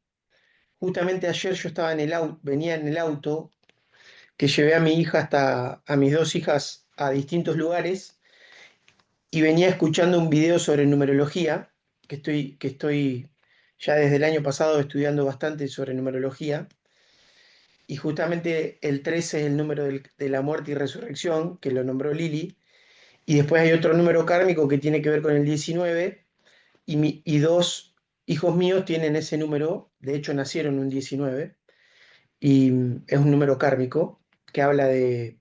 Justamente ayer yo estaba en el auto, venía en el auto, que llevé a mi hija a mis dos hijas a distintos lugares y venía escuchando un video sobre numerología, que estoy ya desde el año pasado estudiando bastante sobre numerología, y justamente el 13 es el número de la muerte y resurrección, que lo nombró Lili, y después hay otro número kármico que tiene que ver con el 19, y dos hijos míos tienen ese número, de hecho nacieron un 19, y es un número kármico que habla de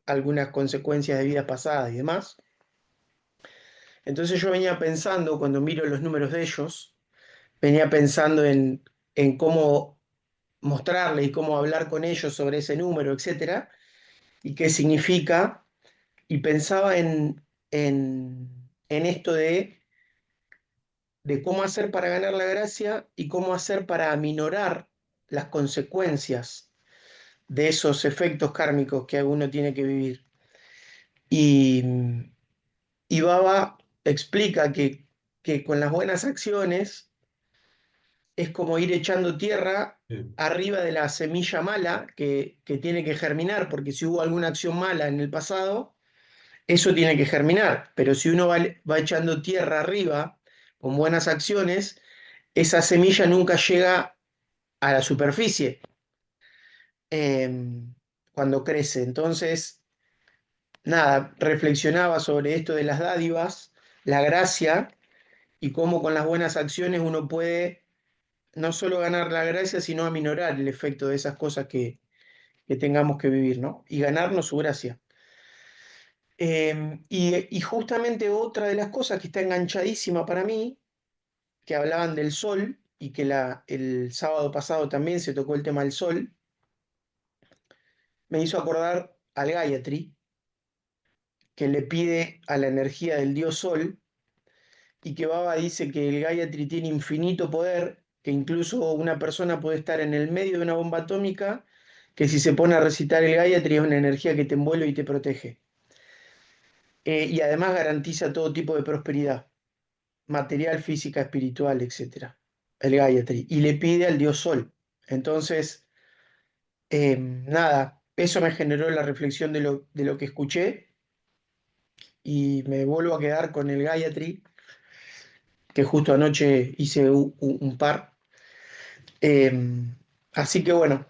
algunas consecuencias de vidas pasadas y demás. Entonces yo venía pensando, cuando miro los números de ellos, venía pensando en cómo mostrarle y cómo hablar con ellos sobre ese número, etcétera, y qué significa, y pensaba en esto de cómo hacer para ganar la gracia y cómo hacer para aminorar las consecuencias de esos efectos kármicos que uno tiene que vivir. Y, y Baba explica que con las buenas acciones es como ir echando tierra Sí. arriba de la semilla mala que tiene que germinar, porque si hubo alguna acción mala en el pasado, eso tiene que germinar, pero si uno va echando tierra arriba con buenas acciones, esa semilla nunca llega a la superficie cuando crece. Entonces, nada, reflexionaba sobre esto de las dádivas, la gracia y cómo con las buenas acciones uno puede no solo ganar la gracia, sino aminorar el efecto de esas cosas que tengamos que vivir, ¿no? Y ganarnos su gracia. Y justamente otra de las cosas que está enganchadísima para mí, que hablaban del sol, y que el sábado pasado también se tocó el tema del sol, me hizo acordar al Gayatri, que le pide a la energía del dios sol, y que Baba dice que el Gayatri tiene infinito poder, que incluso una persona puede estar en el medio de una bomba atómica, que si se pone a recitar el Gayatri es una energía que te envuelve y te protege. Y además garantiza todo tipo de prosperidad, material, física, espiritual, etcétera, el Gayatri, y le pide al dios Sol. Entonces, nada, eso me generó la reflexión de lo que escuché y me vuelvo a quedar con el Gayatri, que justo anoche hice un par. Así que bueno,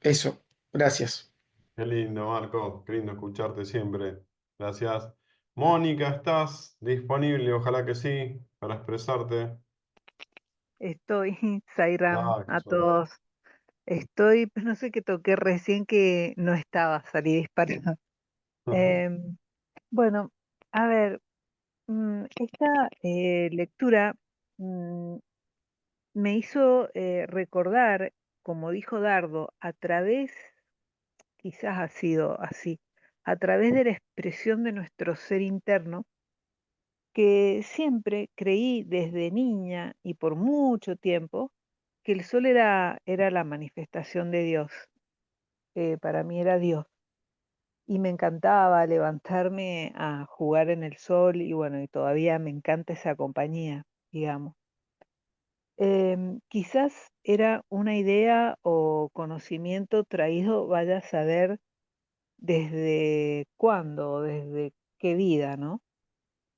eso, gracias. Qué lindo, Marco. Qué lindo escucharte siempre. Gracias. Mónica, ¿estás disponible? Ojalá que sí, para expresarte. Estoy, Sairam, Ah, qué a suerte. todos. Estoy, no sé qué toqué recién que no estaba, salí disparada. Em, bueno, a ver, esta lectura mm, me hizo recordar, como dijo Dardo, quizás ha sido así, a través de la expresión de nuestro ser interno, que siempre creí desde niña y por mucho tiempo que el sol era la manifestación de Dios, para mí era Dios. Y me encantaba levantarme a jugar en el sol y bueno, y todavía me encanta esa compañía, digamos. Quizás era una idea o conocimiento traído, vaya a saber desde cuándo, desde qué vida, ¿no?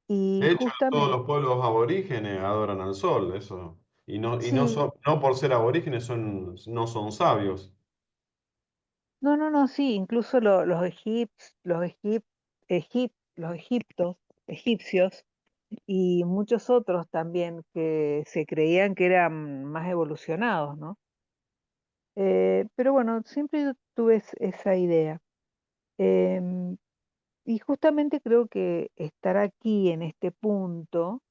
Y De hecho, todos justamente, los pueblos aborígenes adoran al sol, eso. Y no, sí, no por ser aborígenes no son sabios. no, sí, incluso los egipcios y muchos otros también que se creían que eran más evolucionados, ¿no? Pero bueno, siempre yo tuve esa idea. Em, y justamente creo que estar aquí en este punto,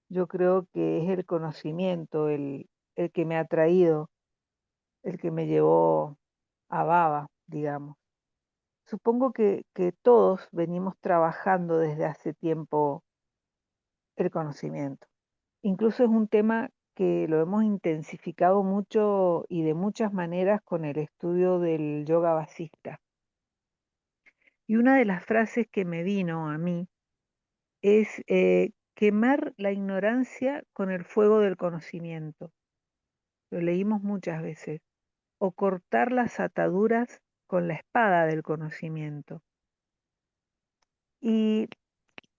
yo creo que es el conocimiento el que me ha traído, el que me llevó a Baba, digamos. Supongo que todos venimos trabajando desde hace tiempo el conocimiento. Incluso es un tema que lo hemos intensificado mucho y de muchas maneras con el estudio del yoga vasista. Y una de las frases que me vino a mí es quemar la ignorancia con el fuego del conocimiento. Lo leímos muchas veces. O cortar las ataduras con la espada del conocimiento. Y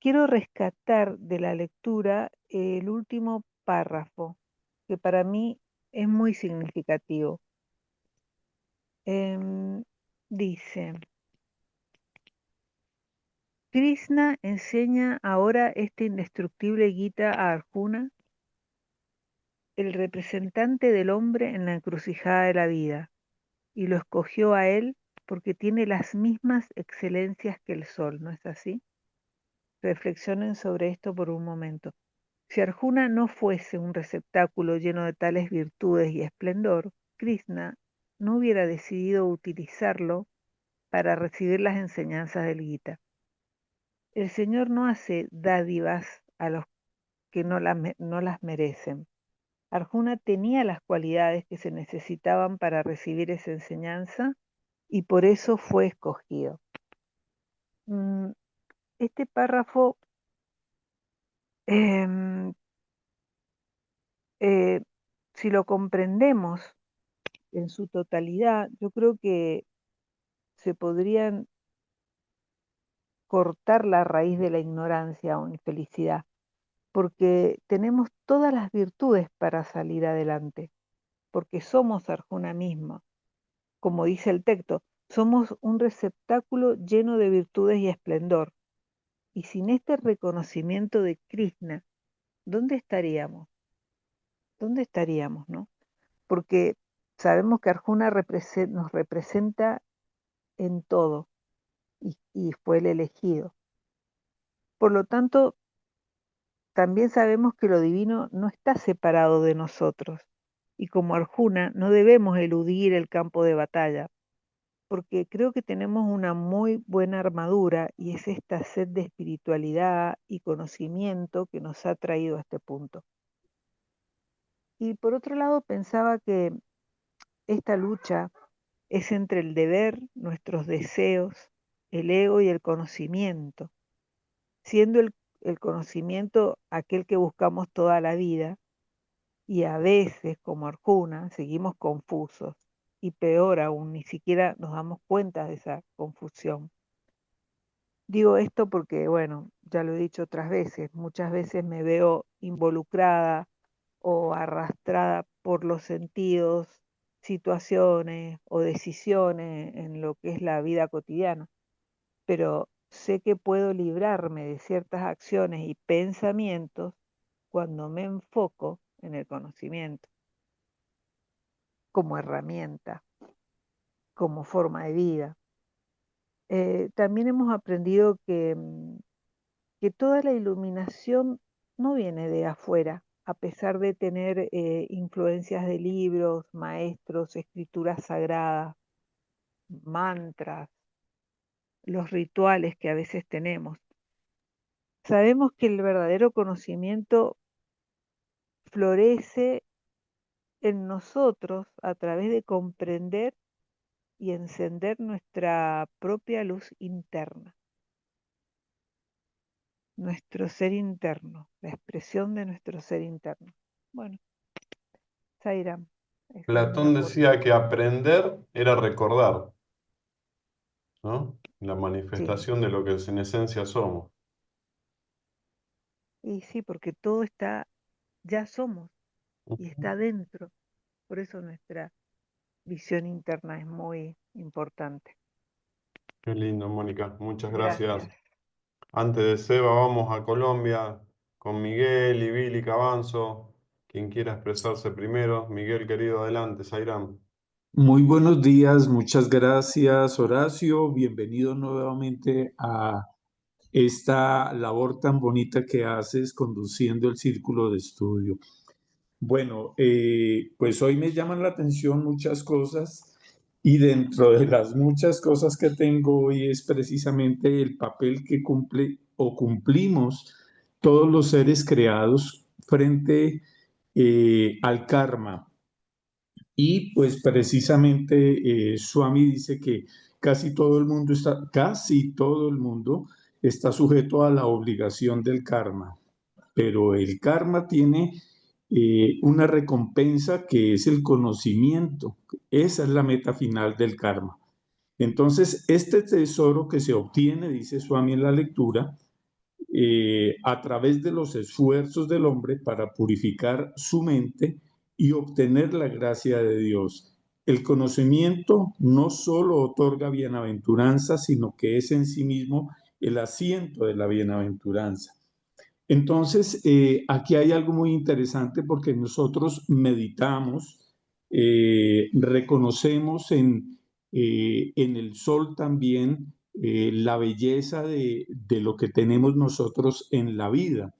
quiero rescatar de la lectura el último párrafo, que para mí es muy significativo. Dice, Krishna enseña ahora este indestructible Gita a Arjuna, el representante del hombre en la encrucijada de la vida, y lo escogió a él porque tiene las mismas excelencias que el sol, ¿no es así? Reflexionen sobre esto por un momento. Si Arjuna no fuese un receptáculo lleno de tales virtudes y esplendor, Krishna no hubiera decidido utilizarlo para recibir las enseñanzas del Gita. El Señor no hace dádivas a los que no las merecen. Arjuna tenía las cualidades que se necesitaban para recibir esa enseñanza y por eso fue escogido. Mm, Este párrafo, em, eh, si lo comprendemos en su totalidad, yo creo que se podrían cortar la raíz de la ignorancia o infelicidad, porque tenemos todas las virtudes para salir adelante, porque somos Arjuna misma. Como dice el texto, somos un receptáculo lleno de virtudes y esplendor. Y sin este reconocimiento de Krishna, ¿dónde estaríamos? ¿Dónde estaríamos, no? Porque sabemos que Arjuna nos representa en todo y fue el elegido. Por lo tanto, también sabemos que lo divino no está separado de nosotros. Y como Arjuna, no debemos eludir el campo de batalla, porque creo que tenemos una muy buena armadura y es esta sed de espiritualidad y conocimiento que nos ha traído a este punto. Y por otro lado, pensaba que esta lucha es entre el deber, nuestros deseos, el ego y el conocimiento, siendo el conocimiento aquel que buscamos toda la vida y a veces, como Arjuna, seguimos confusos y peor aún, ni siquiera nos damos cuenta de esa confusión. Digo esto porque, bueno, ya lo he dicho otras veces, muchas veces me veo involucrada o arrastrada por los sentidos, situaciones o decisiones en lo que es la vida cotidiana, pero sé que puedo librarme de ciertas acciones y pensamientos cuando me enfoco en el conocimiento como herramienta, como forma de vida. También hemos aprendido que toda la iluminación no viene de afuera, a pesar de tener influencias de libros, maestros, escrituras sagradas, mantras, los rituales que a veces tenemos. Sabemos que el verdadero conocimiento florece en nosotros a través de comprender y encender nuestra propia luz interna, nuestro ser interno, la expresión de nuestro ser interno. Bueno, Sairam. Esa es Platón una decía que aprender era recordar, ¿no? La Sí, manifestación de lo que en esencia somos. y sí, porque todo está, ya somos y está dentro. Por eso nuestra visión interna es muy importante. Qué lindo, Mónica. Muchas gracias. Gracias. Antes de Seba, vamos a Colombia con Miguel y Billy Cabanzo. Quien quiera expresarse primero. Miguel, querido, adelante, Sairam. Muy buenos días, muchas gracias, Horacio. Bienvenido nuevamente a esta labor tan bonita que haces conduciendo el círculo de estudio. Bueno, pues hoy me llaman la atención muchas cosas y dentro de las muchas cosas que tengo hoy es precisamente el papel que cumple o cumplimos todos los seres creados frente al karma. Y pues precisamente Swami dice que casi todo el mundo está sujeto a la obligación del karma, pero el karma tiene una recompensa que es el conocimiento. Esa es la meta final del karma. Entonces, este tesoro que se obtiene, dice Swami en la lectura, a través de los esfuerzos del hombre para purificar su mente y obtener la gracia de Dios. El conocimiento no solo otorga bienaventuranza, sino que es en sí mismo el asiento de la bienaventuranza. Entonces, aquí hay algo muy interesante porque nosotros meditamos, reconocemos en el sol también la belleza de lo que tenemos nosotros en la vida.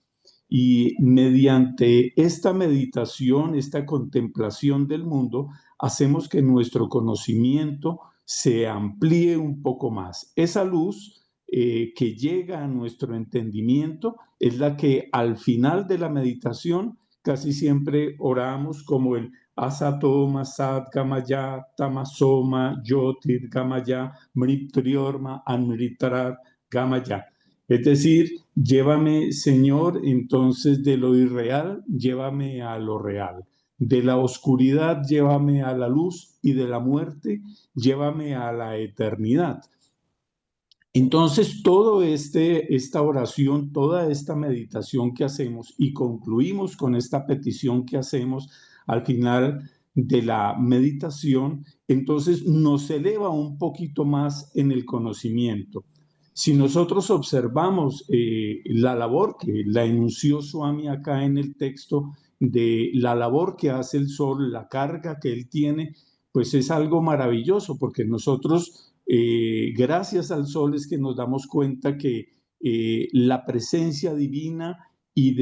Y mediante esta meditación, esta contemplación del mundo, hacemos que nuestro conocimiento se amplíe un poco más. Esa luz que llega a nuestro entendimiento es la que al final de la meditación casi siempre oramos como el Asatoma Sat Gamaya Tamasoma Yotir Gamaya Mritriorma Anritrar Gamaya. Es decir, llévame, Señor, entonces de lo irreal, llévame a lo real. De la oscuridad, llévame a la luz y de la muerte, llévame a la eternidad. Entonces, esta oración, toda esta meditación que hacemos y concluimos con esta petición que hacemos al final de la meditación, entonces nos eleva un poquito más en el conocimiento. Si nosotros observamos la labor que la enunció Swami acá en el texto de la labor que hace el sol, la carga que él tiene, pues es algo maravilloso porque nosotros, gracias al sol, es que nos damos cuenta que la presencia divina y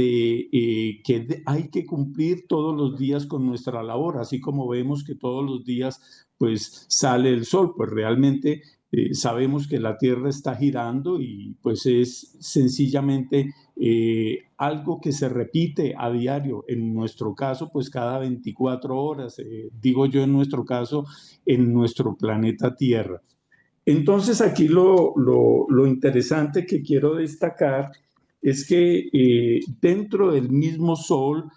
hay que cumplir todos los días con nuestra labor, así como vemos que todos los días pues sale el sol, pues realmente sabemos que la Tierra está girando y pues es sencillamente algo que se repite a diario, en nuestro caso pues cada 24 horas, digo yo en nuestro caso, en nuestro planeta Tierra. Entonces aquí lo interesante que quiero destacar es que dentro del mismo Sol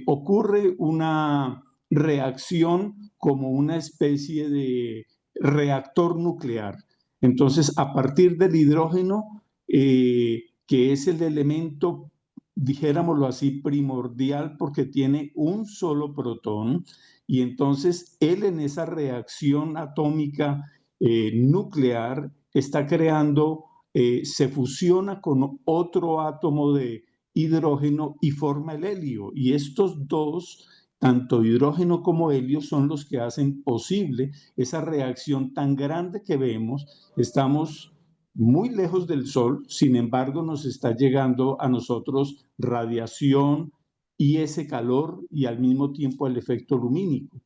ocurre una reacción como una especie de reactor nuclear. Entonces, a partir del hidrógeno, que es el elemento, dijéramoslo así, primordial porque tiene un solo protón, y entonces él en esa reacción atómica nuclear está creando, se fusiona con otro átomo de hidrógeno y forma el helio. Y estos dos, tanto hidrógeno como helio, son los que hacen posible esa reacción tan grande que vemos. Estamos muy lejos del Sol, sin embargo nos está llegando a nosotros radiación y ese calor y al mismo tiempo el efecto lumínico.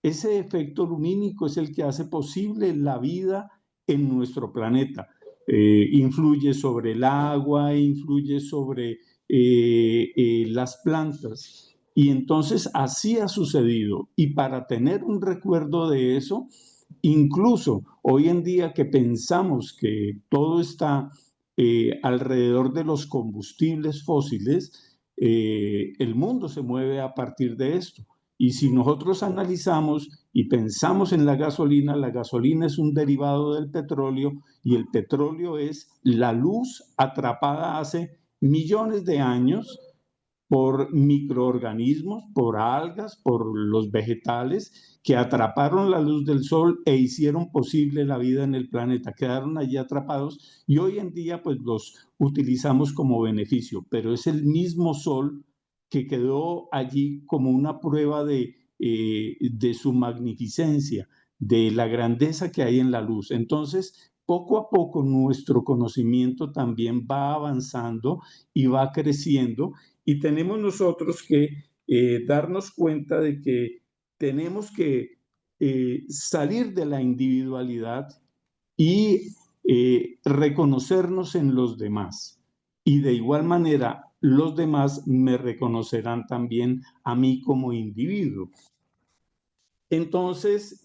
Ese efecto lumínico es el que hace posible la vida en nuestro planeta. Influye sobre el agua, influye sobre las plantas. Y entonces así ha sucedido. Y para tener un recuerdo de eso, incluso hoy en día que pensamos que todo está alrededor de los combustibles fósiles, el mundo se mueve a partir de esto. Y si nosotros analizamos y pensamos en la gasolina es un derivado del petróleo y el petróleo es la luz atrapada hace millones de años por microorganismos, por algas, por los vegetales que atraparon la luz del sol e hicieron posible la vida en el planeta. Quedaron allí atrapados y hoy en día pues los utilizamos como beneficio, pero es el mismo sol que quedó allí como una prueba de su magnificencia, de la grandeza que hay en la luz. Entonces, poco a poco nuestro conocimiento también va avanzando y va creciendo y tenemos nosotros que darnos cuenta de que tenemos que salir de la individualidad y reconocernos en los demás. Y de igual manera, los demás me reconocerán también a mí como individuo. Entonces,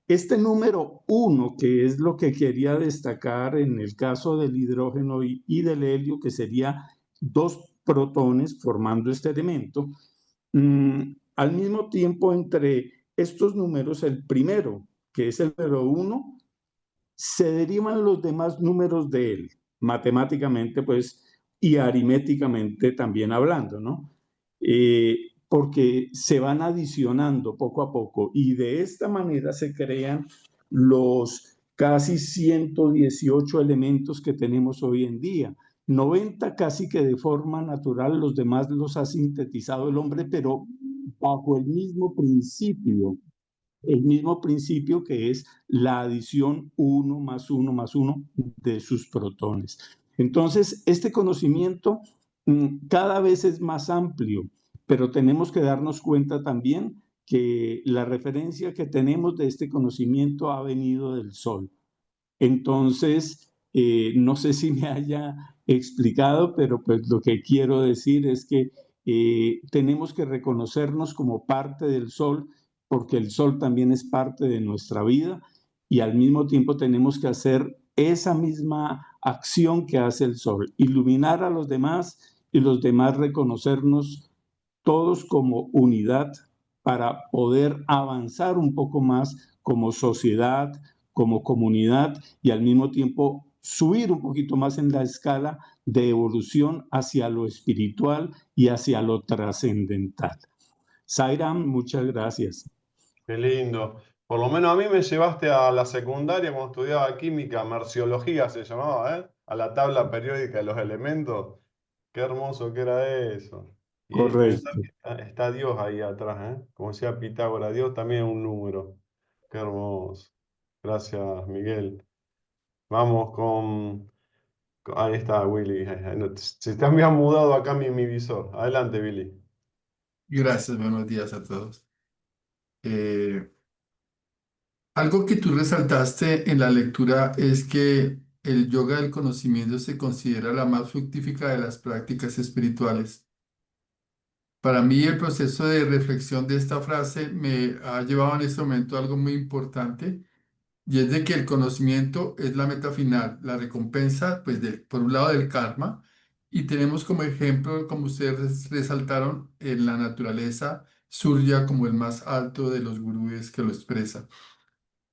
este número 1, que es lo que quería destacar en el caso del hidrógeno y del helio, que sería 2 protones formando este elemento, al mismo tiempo entre estos números, el primero, que es el número 1, se derivan los demás números de él, matemáticamente, pues, y aritméticamente también hablando, ¿no? Porque se van adicionando poco a poco y de esta manera se crean los casi 118 elementos que tenemos hoy en día. 90 casi que de forma natural, los demás los ha sintetizado el hombre, pero bajo el mismo principio que es la adición 1 más 1 más 1 de sus protones. Entonces, este conocimiento cada vez es más amplio, pero tenemos que darnos cuenta también que la referencia que tenemos de este conocimiento ha venido del Sol. Entonces, no sé si me haya explicado, pero pues lo que quiero decir es que tenemos que reconocernos como parte del Sol, porque el Sol también es parte de nuestra vida y al mismo tiempo tenemos que hacer esa misma acción que hace el Sol, iluminar a los demás y los demás reconocernos todos como unidad para poder avanzar un poco más como sociedad, como comunidad y al mismo tiempo subir un poquito más en la escala de evolución hacia lo espiritual y hacia lo trascendental. Sairam, muchas gracias. Qué lindo. Por lo menos a mí me llevaste a la secundaria cuando estudiaba química, marciología se llamaba, ¿eh? A la tabla periódica de los elementos. Qué hermoso que era eso. Y pensar Correcto. que está Dios ahí atrás, ¿eh? Como decía Pitágoras, Dios también es un número. Qué hermoso. Gracias, Miguel. Vamos ahí está, Willy. No, se te había mudado acá mi visor. Adelante, Billy. Gracias, buenos días a todos. Eh, Algo que tú resaltaste en la lectura es que el yoga del conocimiento se considera la más fructífera de las prácticas espirituales. Para mí el proceso de reflexión de esta frase me ha llevado en este momento a algo muy importante y es de que el conocimiento es la meta final, la recompensa, pues por un lado del karma y tenemos como ejemplo, como ustedes resaltaron, en la naturaleza, Surya como el más alto de los gurúes que lo expresa.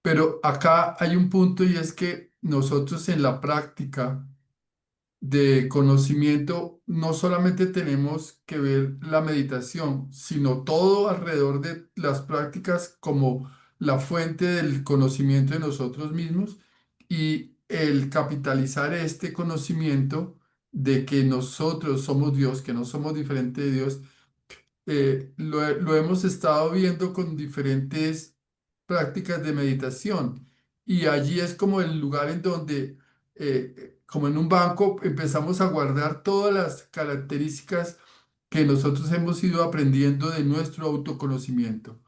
Pero acá hay un punto y es que nosotros en la práctica de conocimiento no solamente tenemos que ver la meditación, sino todo alrededor de las prácticas como la fuente del conocimiento de nosotros mismos y el capitalizar este conocimiento de que nosotros somos Dios, que no somos diferentes de Dios lo hemos estado viendo con diferentes prácticas de meditación y allí es como el lugar en donde, como en un banco, empezamos a guardar todas las características que nosotros hemos ido aprendiendo de nuestro autoconocimiento.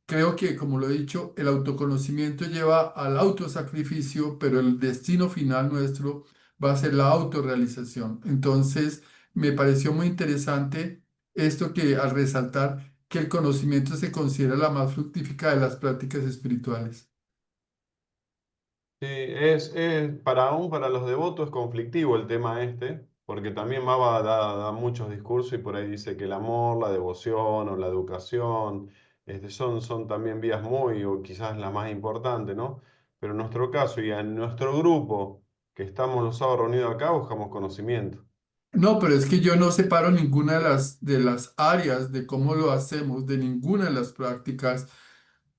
Creo que, como lo he dicho, el autoconocimiento lleva al autosacrificio, pero el destino final nuestro va a ser la autorrealización. Entonces, me pareció muy interesante esto que al resaltar que el conocimiento se considera la más fructífera de las prácticas espirituales. Sí, para los devotos es conflictivo el tema este, porque también Baba da muchos discursos y por ahí dice que el amor, la devoción o la educación son también vías muy, o quizás las más importantes, ¿no? Pero en nuestro caso y en nuestro grupo, que estamos los sábados reunidos acá, buscamos conocimiento. No, pero es que yo no separo ninguna de las áreas de cómo lo hacemos, de ninguna de las prácticas,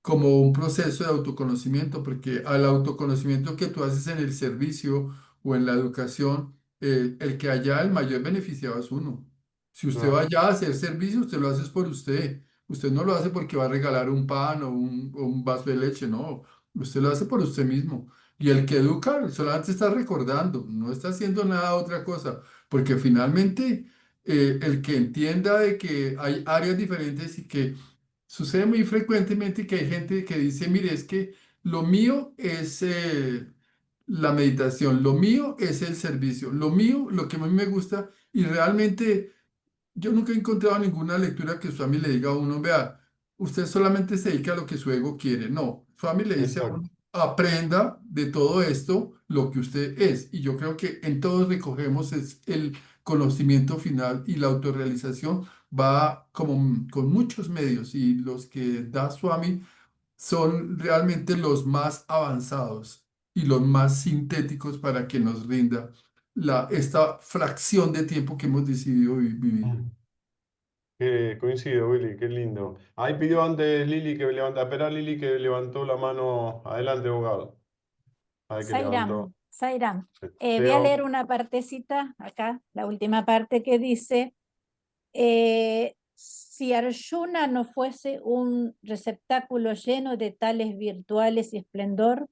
como un proceso de autoconocimiento, porque al autoconocimiento que tú haces en el servicio o en la educación, el que haya el mayor beneficiado es uno. Si usted va Claro, allá a hacer servicio, usted lo hace es por usted. Usted no lo hace porque va a regalar un pan o un vaso de leche, no. Usted lo hace por usted mismo. Y el que educa solamente está recordando, no está haciendo nada otra cosa, porque finalmente el que entienda de que hay áreas diferentes y que sucede muy frecuentemente que hay gente que dice, mire, es que lo mío es la meditación, lo mío es el servicio, lo mío, lo que a mí me gusta, y realmente yo nunca he encontrado ninguna lectura que Swami le diga a uno, vea, usted solamente se dedica a lo que su ego quiere. No, Swami le dice a exacto. uno, aprenda de todo esto lo que usted es. Y yo creo que en todos recogemos es el conocimiento final y la autorrealización va como con muchos medios y los que da Swami son realmente los más avanzados y los más sintéticos para que nos rinda esta fracción de tiempo que hemos decidido vivir. Mm. Coincido, Willy, qué lindo. Ahí pidió antes Lili que levanta, espera Lili que levantó la mano. Adelante, abogado. Ahí que levantó. Sairam, Sí. voy a leer Teo, una partecita acá, la última parte que dice, si Arjuna no fuese un receptáculo lleno de tales virtudes y esplendor,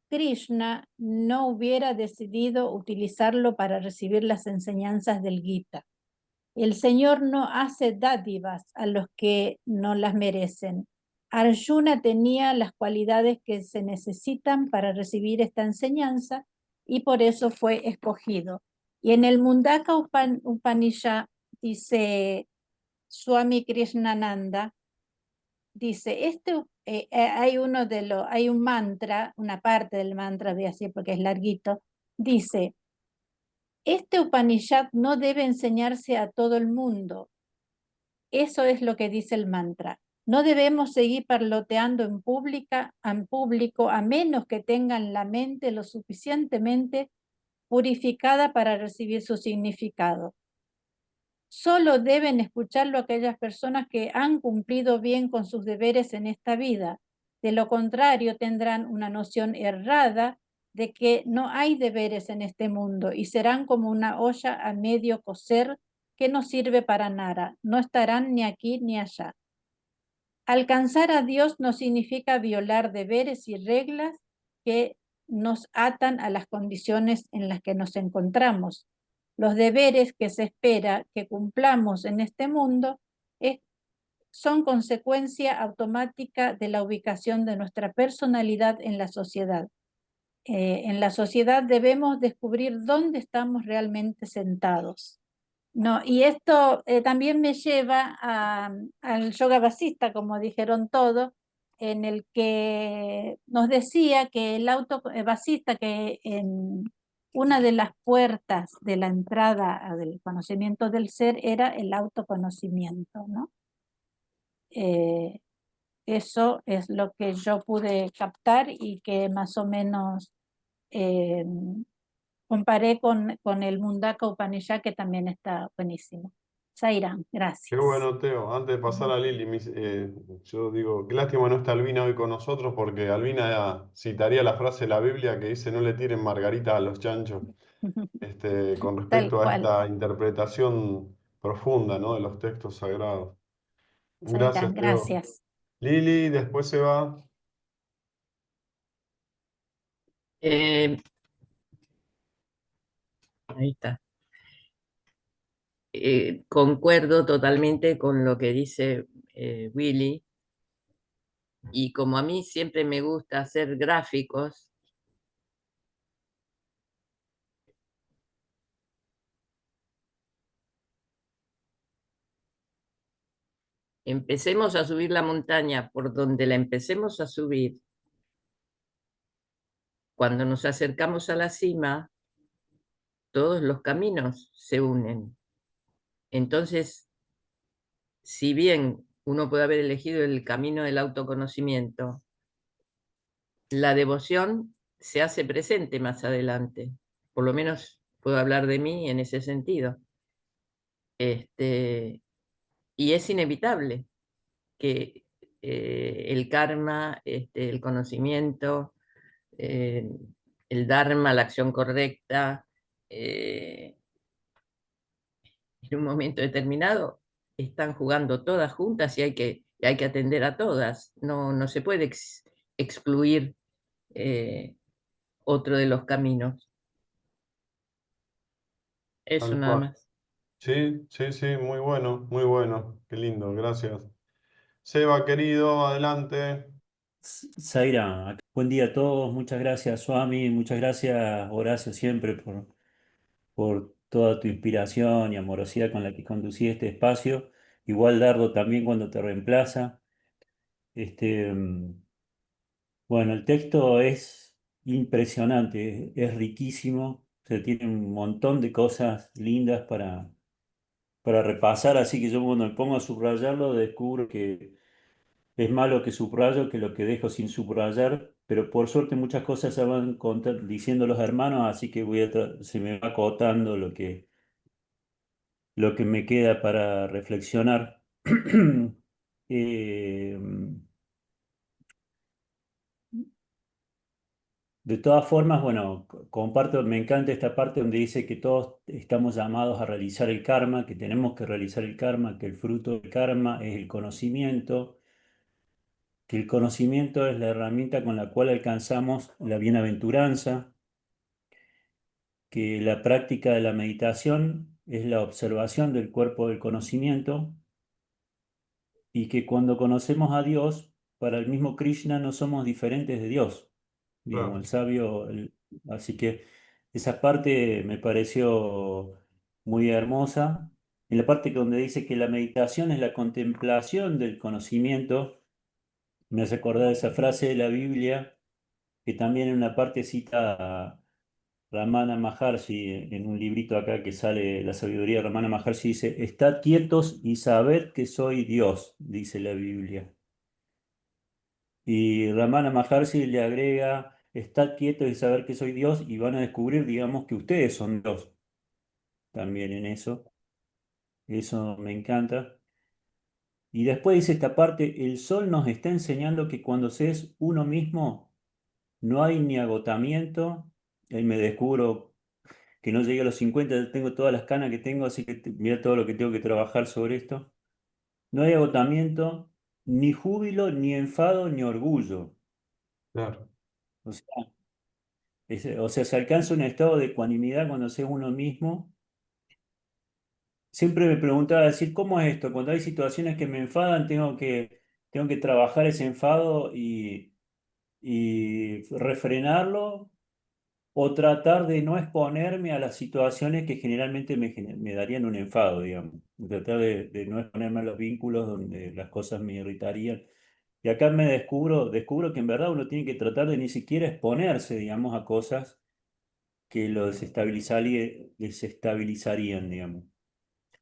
Krishna no hubiera decidido utilizarlo para recibir las enseñanzas del Gita. El Señor no hace dádivas a los que no las merecen. Arjuna tenía las cualidades que se necesitan para recibir esta enseñanza y por eso fue escogido. Y en el Mundaka Upanishad dice Swami Krishnananda, dice, hay un mantra, una parte del mantra, voy a decir porque es larguito, dice, este Upanishad no debe enseñarse a todo el mundo. Eso es lo que dice el mantra. No debemos seguir parloteando en público a menos que tengan la mente lo suficientemente purificada para recibir su significado. Solo deben escucharlo aquellas personas que han cumplido bien con sus deberes en esta vida. De lo contrario, tendrán una noción errada de que no hay deberes en este mundo y serán como una olla a medio cocer que no sirve para nada. No estarán ni aquí ni allá. Alcanzar a Dios no significa violar deberes y reglas que nos atan a las condiciones en las que nos encontramos. Los deberes que se espera que cumplamos en este mundo son consecuencia automática de la ubicación de nuestra personalidad en la sociedad. En la sociedad debemos descubrir dónde estamos realmente sentados. No, y esto también me lleva al yoga vasista, como dijeron todos, en el que nos decía que el auto vasista, que en una de las puertas de la entrada del conocimiento del ser era el autoconocimiento, ¿no? Eso es lo que yo pude captar y que más o menos eh, comparé con el Mundaka Upanishad, que también está buenísimo. Sairam, qué gracias. bueno, Teo. Antes de pasar a Lili, yo digo, qué lástima no está Albina hoy con nosotros porque Albina citaría la frase de la Biblia que dice no le tiren margarita a los chanchos, con Tal respecto a cual. esta interpretación profunda, ¿no? de los textos sagrados. Sairam, Gracias, Teo. gracias. Lili, después se va. Eh, ahí está. Concuerdo totalmente con lo que dice Willy, y como a mí siempre me gusta hacer gráficos, empecemos a subir la montaña por donde la empecemos a subir. Cuando nos acercamos a la cima, todos los caminos se unen. Entonces, si bien uno puede haber elegido el camino del autoconocimiento, la devoción se hace presente más adelante. Por lo menos puedo hablar de mí en ese sentido. Y es inevitable que el karma, el conocimiento, eh, el dharma, la acción correcta, en un momento determinado están jugando todas juntas y hay que atender a todas. No se puede excluir otro de los caminos. Eso Tal nada cual. más. Sí, sí, sí, muy bueno, qué lindo, gracias. Seba, querido, adelante. Zaira, buen día a todos. Muchas gracias, Swami. Muchas gracias, Horacio, siempre por toda tu inspiración y amorosidad con la que conducí este espacio. Igual Dardo también cuando te reemplaza. Este, bueno, el texto es impresionante, es riquísimo. Se tiene un montón de cosas lindas para repasar, así que yo cuando me pongo a subrayarlo descubro que es malo que subrayo que lo que dejo sin subrayar, pero por suerte muchas cosas se van diciendo los hermanos, así que se me va acotando lo que me queda para reflexionar. Eh, de todas formas, bueno, comparto, me encanta esta parte donde dice que todos estamos llamados a realizar el karma, que tenemos que realizar el karma, que el fruto del karma es el conocimiento, que el conocimiento es la herramienta con la cual alcanzamos la bienaventuranza, que la práctica de la meditación es la observación del cuerpo del conocimiento y que cuando conocemos a Dios, para el mismo Krishna no somos diferentes de Dios, digamos, Claro. el sabio, así que esa parte me pareció muy hermosa. En la parte donde dice que la meditación es la contemplación del conocimiento, me hace acordar de esa frase de la Biblia que también en una parte cita Ramana Maharshi, en un librito acá que sale La sabiduría de Ramana Maharshi, dice, estad quietos y sabed que soy Dios, dice la Biblia. Y Ramana Maharshi le agrega, estad quietos y saber que soy Dios, y van a descubrir, digamos, que ustedes son Dios también en eso. Eso me encanta. Y después dice esta parte, el sol nos está enseñando que cuando se es uno mismo, no hay ni agotamiento. Ahí me descubro que no llegué a los 50, ya tengo todas las canas que tengo, así que mira todo lo que tengo que trabajar sobre esto. No hay agotamiento, ni júbilo, ni enfado, ni orgullo. Claro, O sea, o sea, se alcanza un estado de ecuanimidad cuando se es uno mismo. Siempre me preguntaba decir, ¿cómo es esto? Cuando hay situaciones que me enfadan, tengo que trabajar ese enfado y refrenarlo o tratar de no exponerme a las situaciones que generalmente me darían un enfado, digamos. Tratar de no exponerme a los vínculos donde las cosas me irritarían. Y acá descubro que en verdad uno tiene que tratar de ni siquiera exponerse, digamos, a cosas que lo desestabilizarían, digamos.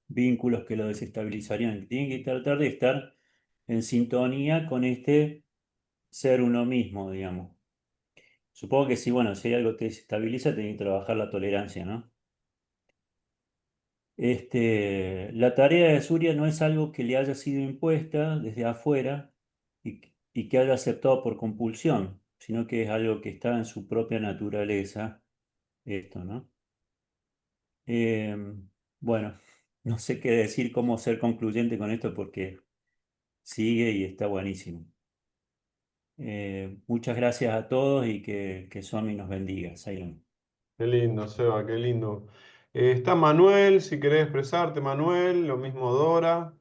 Vínculos que lo desestabilizarían. Tiene que tratar de estar en sintonía con este ser uno mismo, digamos. Supongo que sí, bueno, si hay algo que te desestabiliza, tenés que trabajar la tolerancia, ¿no? La tarea de Surya no es algo que le haya sido impuesta desde afuera y que haya aceptado por compulsión, sino que es algo que está en su propia naturaleza, esto, ¿no? Eh, bueno, no sé qué decir, cómo ser concluyente con esto porque sigue y está buenísimo. Muchas gracias a todos y que Swami nos bendiga. Sailon. qué lindo, Seba, qué lindo. Está Manuel, si querés expresarte, Manuel, lo mismo Dora.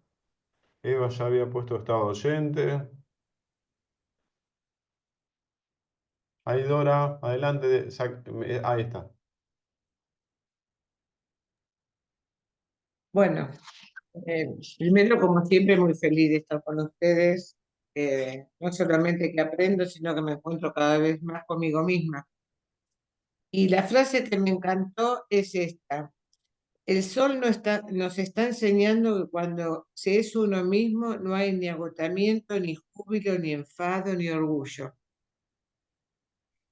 Eva ya había puesto estado oyente. Ahí Dora, adelante, ahí está. Bueno, primero, como siempre, muy feliz de estar con ustedes. No solamente que aprendo, sino que me encuentro cada vez más conmigo misma. Y la frase que me encantó es esta. El sol nos está enseñando que cuando se es uno mismo no hay ni agotamiento, ni júbilo, ni enfado, ni orgullo.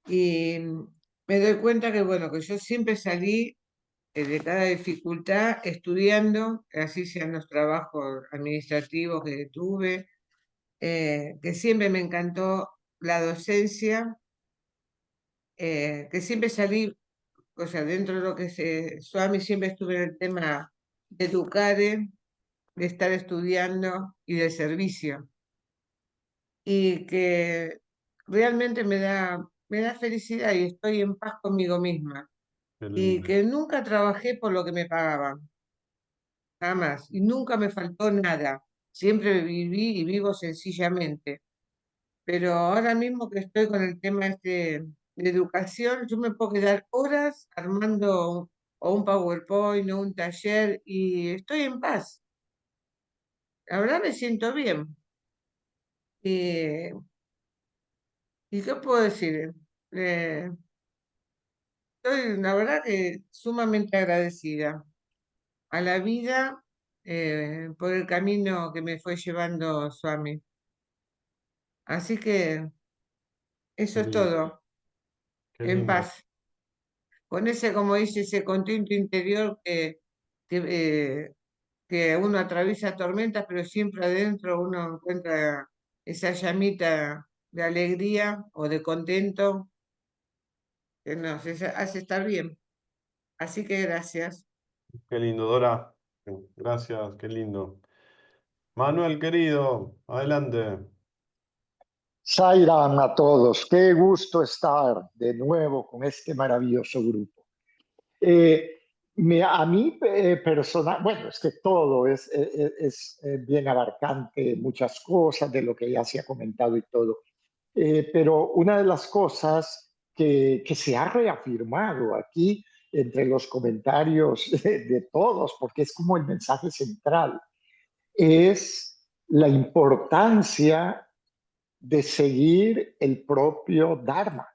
Y me doy cuenta que, bueno, que yo siempre salí de cada dificultad estudiando, así sean los trabajos administrativos que tuve, que siempre me encantó la docencia, que siempre salí, o sea, dentro de lo que es Swami, siempre estuve en el tema de educar, de estar estudiando y de servicio. Y que realmente me da felicidad y estoy en paz conmigo misma. Qué Y lindo. que nunca trabajé por lo que me pagaban, jamás. Y nunca me faltó nada. Siempre viví y vivo sencillamente. Pero ahora mismo que estoy con el tema este de educación, yo me puedo quedar horas armando o un PowerPoint o un taller y estoy en paz. La verdad me siento bien. Y, ¿y qué puedo decir? Eh, Estoy, la verdad que sumamente agradecida a la vida por el camino que me fue llevando Swami. Así que eso Qué es lindo. todo, Qué en lindo. paz. Con ese, como dice, ese contento interior que, que uno atraviesa tormentas, pero siempre adentro uno encuentra esa llamita de alegría o de contento que nos hace estar bien. Así que gracias. Qué lindo, Dora. Gracias, qué lindo. Manuel, querido, adelante. Sairam a todos, qué gusto estar de nuevo con este maravilloso grupo. A mí personal, bueno, es que todo es bien abarcante, muchas cosas de lo que ya se ha comentado y todo. Pero una de las cosas que se ha reafirmado aquí entre los comentarios de todos, porque es como el mensaje central, es la importancia de seguir el propio Dharma,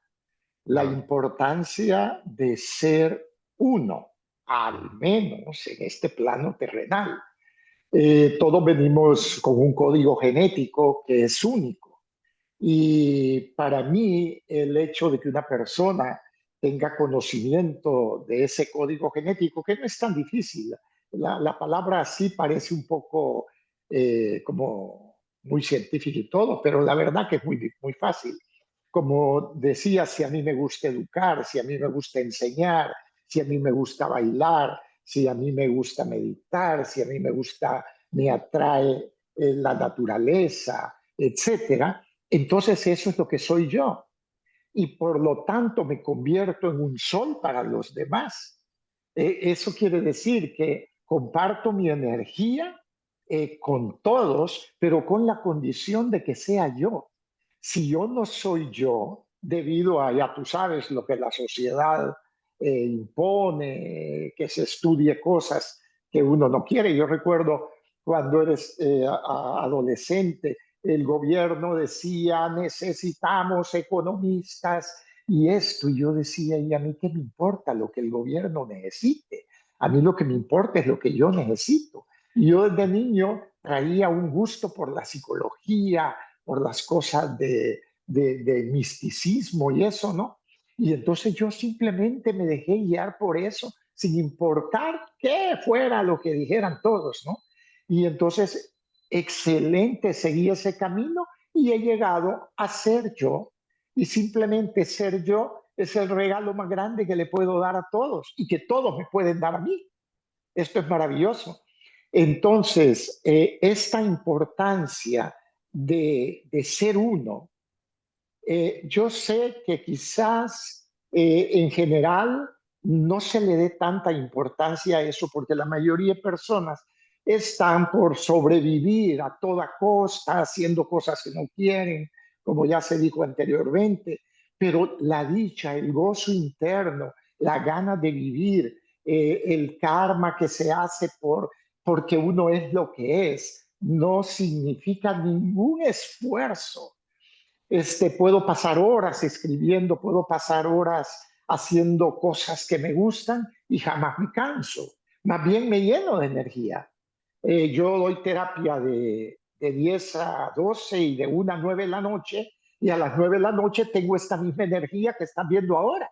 la importancia de ser uno, al menos en este plano terrenal. Todos venimos con un código genético que es único. Y para mí, el hecho de que una persona tenga conocimiento de ese código genético, que no es tan difícil, la palabra así parece un poco como muy científico y todo, pero la verdad que es muy fácil. Como decía, si a mí me gusta educar, si a mí me gusta enseñar, si a mí me gusta bailar, si a mí me gusta meditar, si a mí me atrae la naturaleza, etcétera, entonces eso es lo que soy yo. Y por lo tanto me convierto en un sol para los demás. Eso quiere decir que comparto mi energía con todos, pero con la condición de que sea yo. Si yo no soy yo, debido a, ya tú sabes, lo que la sociedad impone, que se estudie cosas que uno no quiere. Yo recuerdo cuando eres adolescente, el gobierno decía, necesitamos economistas y esto, y yo decía, ¿y a mí qué me importa lo que el gobierno necesite? A mí lo que me importa es lo que yo necesito. Y yo desde niño traía un gusto por la psicología, por las cosas de misticismo y eso, ¿no? Y entonces yo simplemente me dejé guiar por eso, sin importar qué fuera lo que dijeran todos, ¿no? Y entonces, excelente, seguí ese camino y he llegado a ser yo. Y simplemente ser yo es el regalo más grande que le puedo dar a todos y que todos me pueden dar a mí. Esto es maravilloso. Entonces, esta importancia de ser uno, yo sé que quizás en general no se le dé tanta importancia a eso porque la mayoría de personas están por sobrevivir a toda costa, haciendo cosas que no quieren, como ya se dijo anteriormente, pero la dicha, el gozo interno, la gana de vivir, el karma que se hace porque uno es lo que es, no significa ningún esfuerzo. Puedo pasar horas escribiendo, puedo pasar horas haciendo cosas que me gustan y jamás me canso. Más bien me lleno de energía. Yo doy terapia de 10 a 12 y de 1 a 9 de la noche, y a las 9 de la noche tengo esta misma energía que están viendo ahora.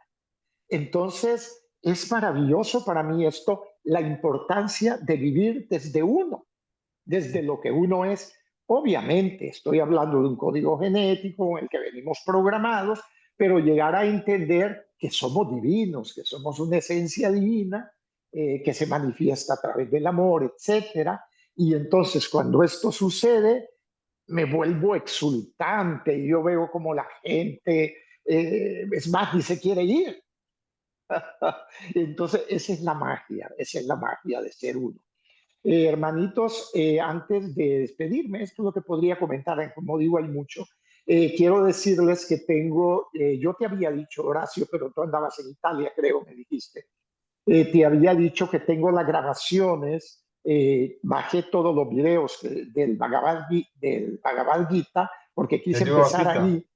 Entonces, es maravilloso para mí esto, la importancia de vivir desde uno, desde lo que uno es. Obviamente, estoy hablando de un código genético en el que venimos programados, pero llegar a entender que somos divinos, que somos una esencia divina, que se manifiesta a través del amor, etcétera. Y entonces, cuando esto sucede, me vuelvo exultante y yo veo como la gente, es más, ni se quiere ir. Entonces, esa es la magia de ser uno. Hermanitos, antes de despedirme, esto es lo que podría comentar, como digo, hay mucho. Quiero decirles que tengo, yo te había dicho, Horacio, pero tú andabas en Italia, creo, me dijiste. Te había dicho que tengo las grabaciones, bajé todos los videos del Bhagavad Gita, porque quise El yoga empezar bajista.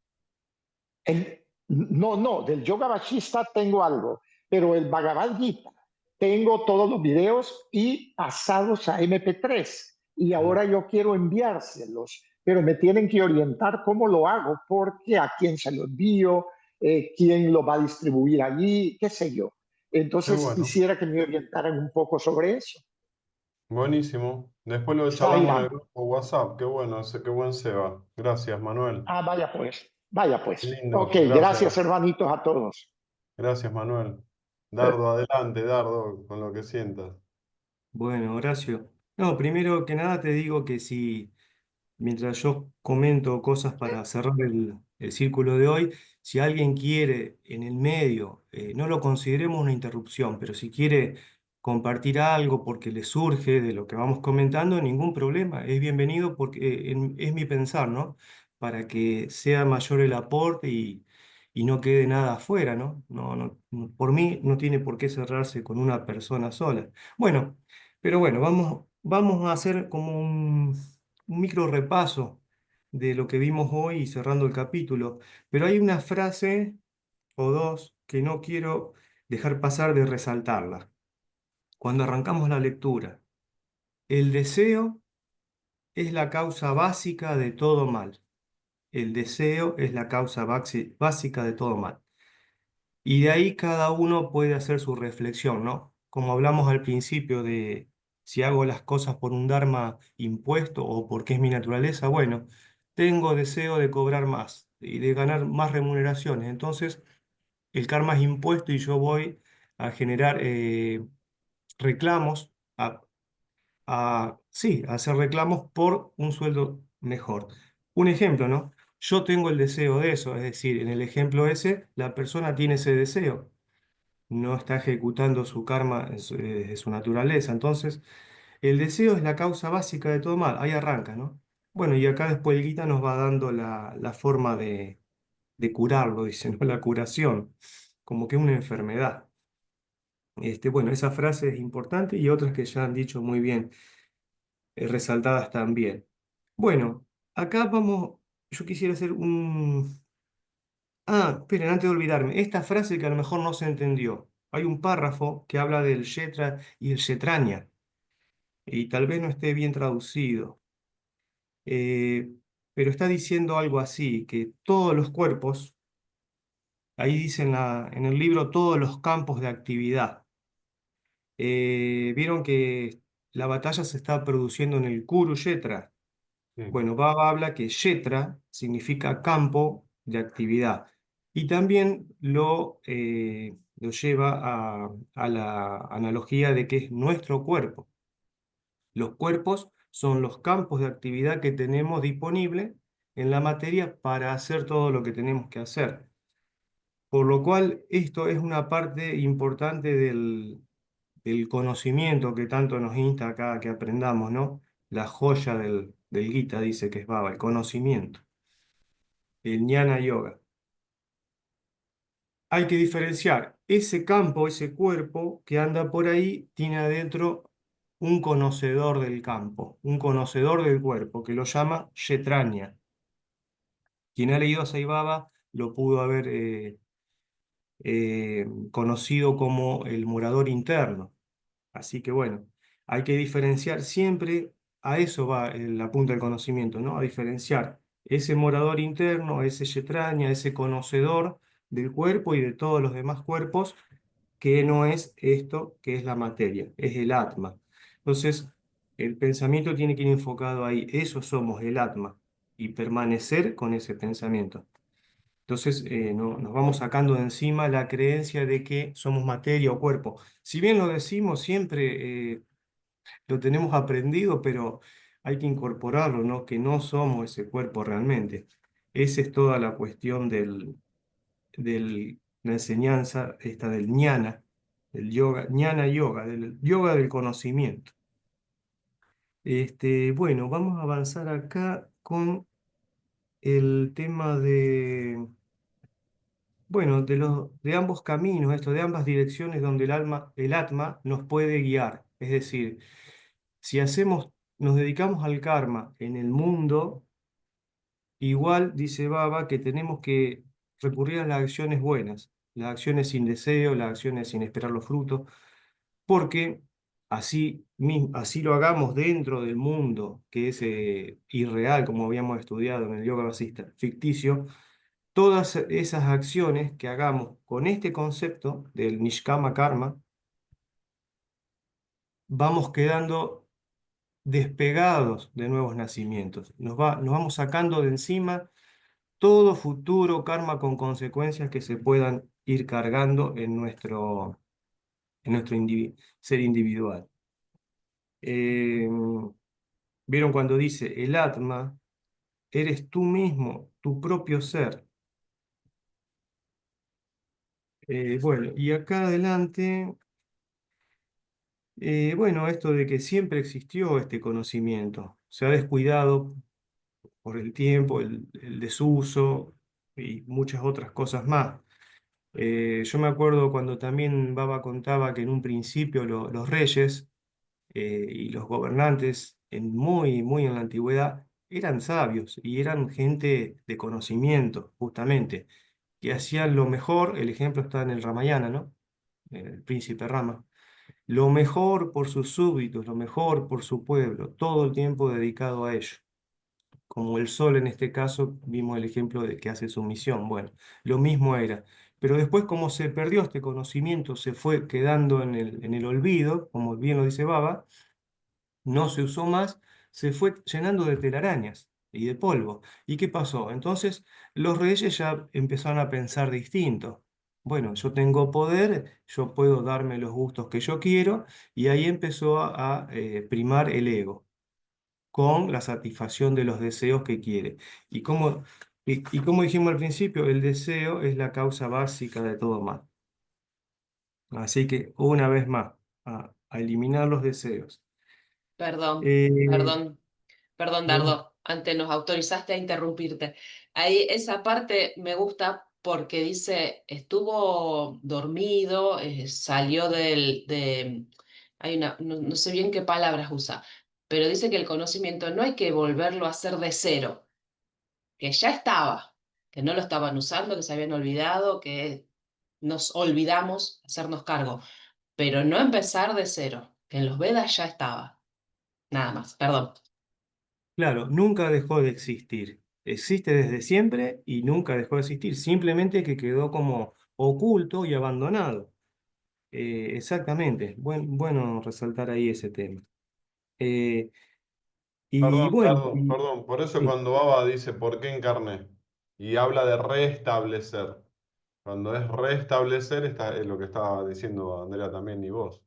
ahí. No, del yoga bajista tengo algo, pero el Bhagavad Gita tengo todos los videos y pasados a MP3. Y ahora yo quiero enviárselos, pero me tienen que orientar cómo lo hago, porque a quién se lo envío, quién lo va a distribuir allí, qué sé yo. Qué Entonces bueno. quisiera que me orientaran un poco sobre eso. Buenísimo. Después lo charlamos en el Zaira. grupo WhatsApp. Qué bueno, qué buen Seba. Gracias, Manuel. Ah, vaya Qué pues. lindo. Ok, gracias Gracias. hermanitos a todos. Gracias, Manuel. Dardo, adelante, Dardo, con lo que sientas. Bueno, Horacio. No, primero que nada te digo que si mientras yo comento cosas para cerrar el círculo de hoy, si alguien quiere en el medio, no lo consideremos una interrupción, pero si quiere compartir algo porque le surge de lo que vamos comentando, ningún problema, es bienvenido porque es mi pensar, ¿no? Para que sea mayor el aporte y no quede nada afuera, ¿no? Por mí no tiene por qué cerrarse con una persona sola. Bueno, pero bueno, vamos a hacer como un micro repaso de lo que vimos hoy y cerrando el capítulo. Pero hay una frase o dos que no quiero dejar pasar de resaltarla. Cuando arrancamos la lectura, el deseo es la causa básica de todo mal. El deseo es la causa básica de todo mal. Y de ahí cada uno puede hacer su reflexión, ¿no? Como hablamos al principio de si hago las cosas por un dharma impuesto o porque es mi naturaleza, bueno, tengo deseo de cobrar más y de ganar más remuneraciones. Entonces, el karma es impuesto y yo voy a generar reclamos, sí, a hacer reclamos por un sueldo mejor. Un ejemplo, ¿no? Yo tengo el deseo de eso, es decir, en el ejemplo ese, la persona tiene ese deseo, no está ejecutando su karma de su naturaleza. Entonces, el deseo es la causa básica de todo mal. Ahí arranca, ¿no? Bueno, y acá después el Gita nos va dando la forma de curarlo, dice, ¿no? La curación, como que una enfermedad. Bueno, esa frase es importante y otras que ya han dicho muy bien, resaltadas también. Bueno, acá vamos, yo quisiera hacer un... Ah, esperen, antes de olvidarme, esta frase que a lo mejor no se entendió. Hay un párrafo que habla del Shetra y el Shetranya, y tal vez no esté bien traducido, eh, pero está diciendo algo así, que todos los cuerpos, ahí dice en el libro todos los campos de actividad. Vieron que la batalla se está produciendo en el Kurukshetra. Sí. Bueno, Baba habla que Shetra significa campo de actividad y también lo lleva a la analogía de que es nuestro cuerpo. Los cuerpos son los campos de actividad que tenemos disponible en la materia para hacer todo lo que tenemos que hacer. Por lo cual, esto es una parte importante del conocimiento que tanto nos insta acá a que aprendamos, ¿no? La joya del Gita dice que es Baba, el conocimiento, el Jnana Yoga. Hay que diferenciar ese campo, ese cuerpo que anda por ahí, tiene adentro un conocedor del campo, un conocedor del cuerpo, que lo llama Kshetranya. Quien ha leído a Sai Baba lo pudo haber conocido como el morador interno. Así que bueno, hay que diferenciar siempre, a eso va la punta del conocimiento, ¿no? A diferenciar ese morador interno, ese yetraña, ese conocedor del cuerpo y de todos los demás cuerpos, que no es esto, que es la materia, es el Atma. Entonces, el pensamiento tiene que ir enfocado ahí, eso somos el Atma, y permanecer con ese pensamiento. Entonces, nos vamos sacando de encima la creencia de que somos materia o cuerpo. Si bien lo decimos siempre, lo tenemos aprendido, pero hay que incorporarlo, ¿no? Que no somos ese cuerpo realmente. Esa es toda la cuestión la enseñanza esta del ñana, del yoga, ñana yoga, del yoga del conocimiento. Bueno, vamos a avanzar acá con el tema bueno, de ambos caminos, esto, de ambas direcciones donde el Atma nos puede guiar. Es decir, si nos dedicamos al karma en el mundo, igual dice Baba que tenemos que recurrir a las acciones buenas, las acciones sin deseo, las acciones sin esperar los frutos, porque así lo hagamos dentro del mundo que es irreal, como habíamos estudiado en el yoga vasista, ficticio. Todas esas acciones que hagamos con este concepto del Nishkama Karma, vamos quedando despegados de nuevos nacimientos. Nos vamos sacando de encima todo futuro karma con consecuencias que se puedan ir cargando en nuestro ser individual. ¿Vieron cuando dice el Atma? Eres tú mismo, tu propio ser. Bueno, y acá adelante, bueno, esto de que siempre existió este conocimiento, se ha descuidado por el tiempo, el desuso y muchas otras cosas más. Yo me acuerdo cuando también Baba contaba que en un principio los reyes y los gobernantes, muy en la antigüedad, eran sabios y eran gente de conocimiento, justamente, que hacían lo mejor. El ejemplo está en el Ramayana, ¿no? El príncipe Rama. Lo mejor por sus súbditos, lo mejor por su pueblo, todo el tiempo dedicado a ello. Como el sol en este caso, vimos el ejemplo de que hace su misión. Bueno, lo mismo era. Pero después, como se perdió este conocimiento, se fue quedando en el olvido, como bien lo dice Baba, no se usó más, se fue llenando de telarañas y de polvo. ¿Y qué pasó? Entonces los reyes ya empezaron a pensar distinto. Bueno, yo tengo poder, yo puedo darme los gustos que yo quiero, y ahí empezó a primar el ego con la satisfacción de los deseos que quiere. Y como dijimos al principio, el deseo es la causa básica de todo mal. Así que una vez más, a eliminar los deseos. Perdón, Eh, perdón, perdón, no, Dardo, antes nos autorizaste a interrumpirte. Ahí esa parte me gusta porque dice, estuvo dormido, salió no sé bien qué palabras usa, pero dice que el conocimiento no hay que volverlo a hacer de cero, que ya estaba, que no lo estaban usando, que se habían olvidado, que nos olvidamos hacernos cargo, pero no empezar de cero, que en los Vedas ya estaba. Nada más, perdón. claro, nunca dejó de existir. Existe desde siempre y nunca dejó de existir. Simplemente que quedó como oculto y abandonado. Exactamente. Bueno resaltar ahí ese tema. Eh, y Perdón, bueno, perdón, perdón. Por eso sí, cuando Baba dice ¿por qué encarné? Y habla de restablecer. Cuando es restablecer, es lo que estaba diciendo Andrea también y vos.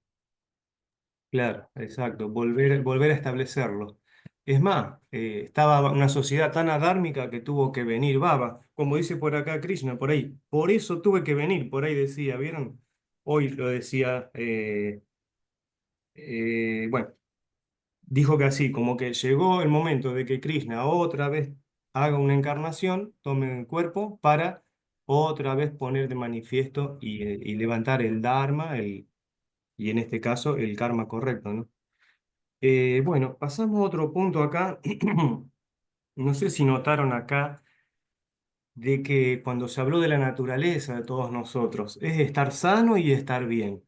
claro, exacto. Volver a establecerlo. Es más, estaba una sociedad tan adármica que tuvo que venir Baba. Como dice por acá Krishna, por ahí. Por eso tuve que venir, por ahí decía, ¿vieron? Hoy lo decía. Bueno, dijo que así, como que llegó el momento de que Krishna otra vez haga una encarnación, tome el cuerpo para otra vez poner de manifiesto y levantar el Dharma, y en este caso el karma correcto, ¿no? Bueno, pasamos a otro punto acá. No sé si notaron acá de que cuando se habló de la naturaleza de todos nosotros, es estar sano y estar bien,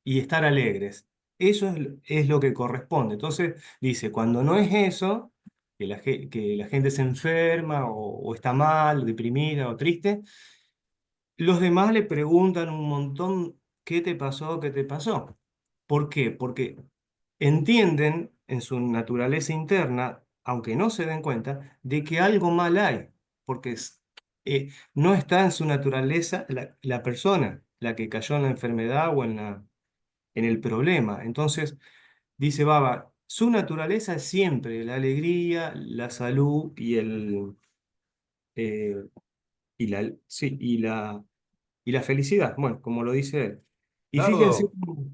y estar alegres. Eso es lo que corresponde. Entonces, dice, cuando no es eso, que la gente se enferma o está mal, deprimida o triste, los demás le preguntan un montón, ¿qué te pasó? ¿Qué te pasó? ¿Por qué? Porque entienden en su naturaleza interna, aunque no se den cuenta, de que algo mal hay, porque no está en su naturaleza la persona, la que cayó en la enfermedad o en el problema. Entonces, dice Baba, su naturaleza es siempre la alegría, la salud eh, sí, y la felicidad, bueno, como lo dice él. Y fíjense,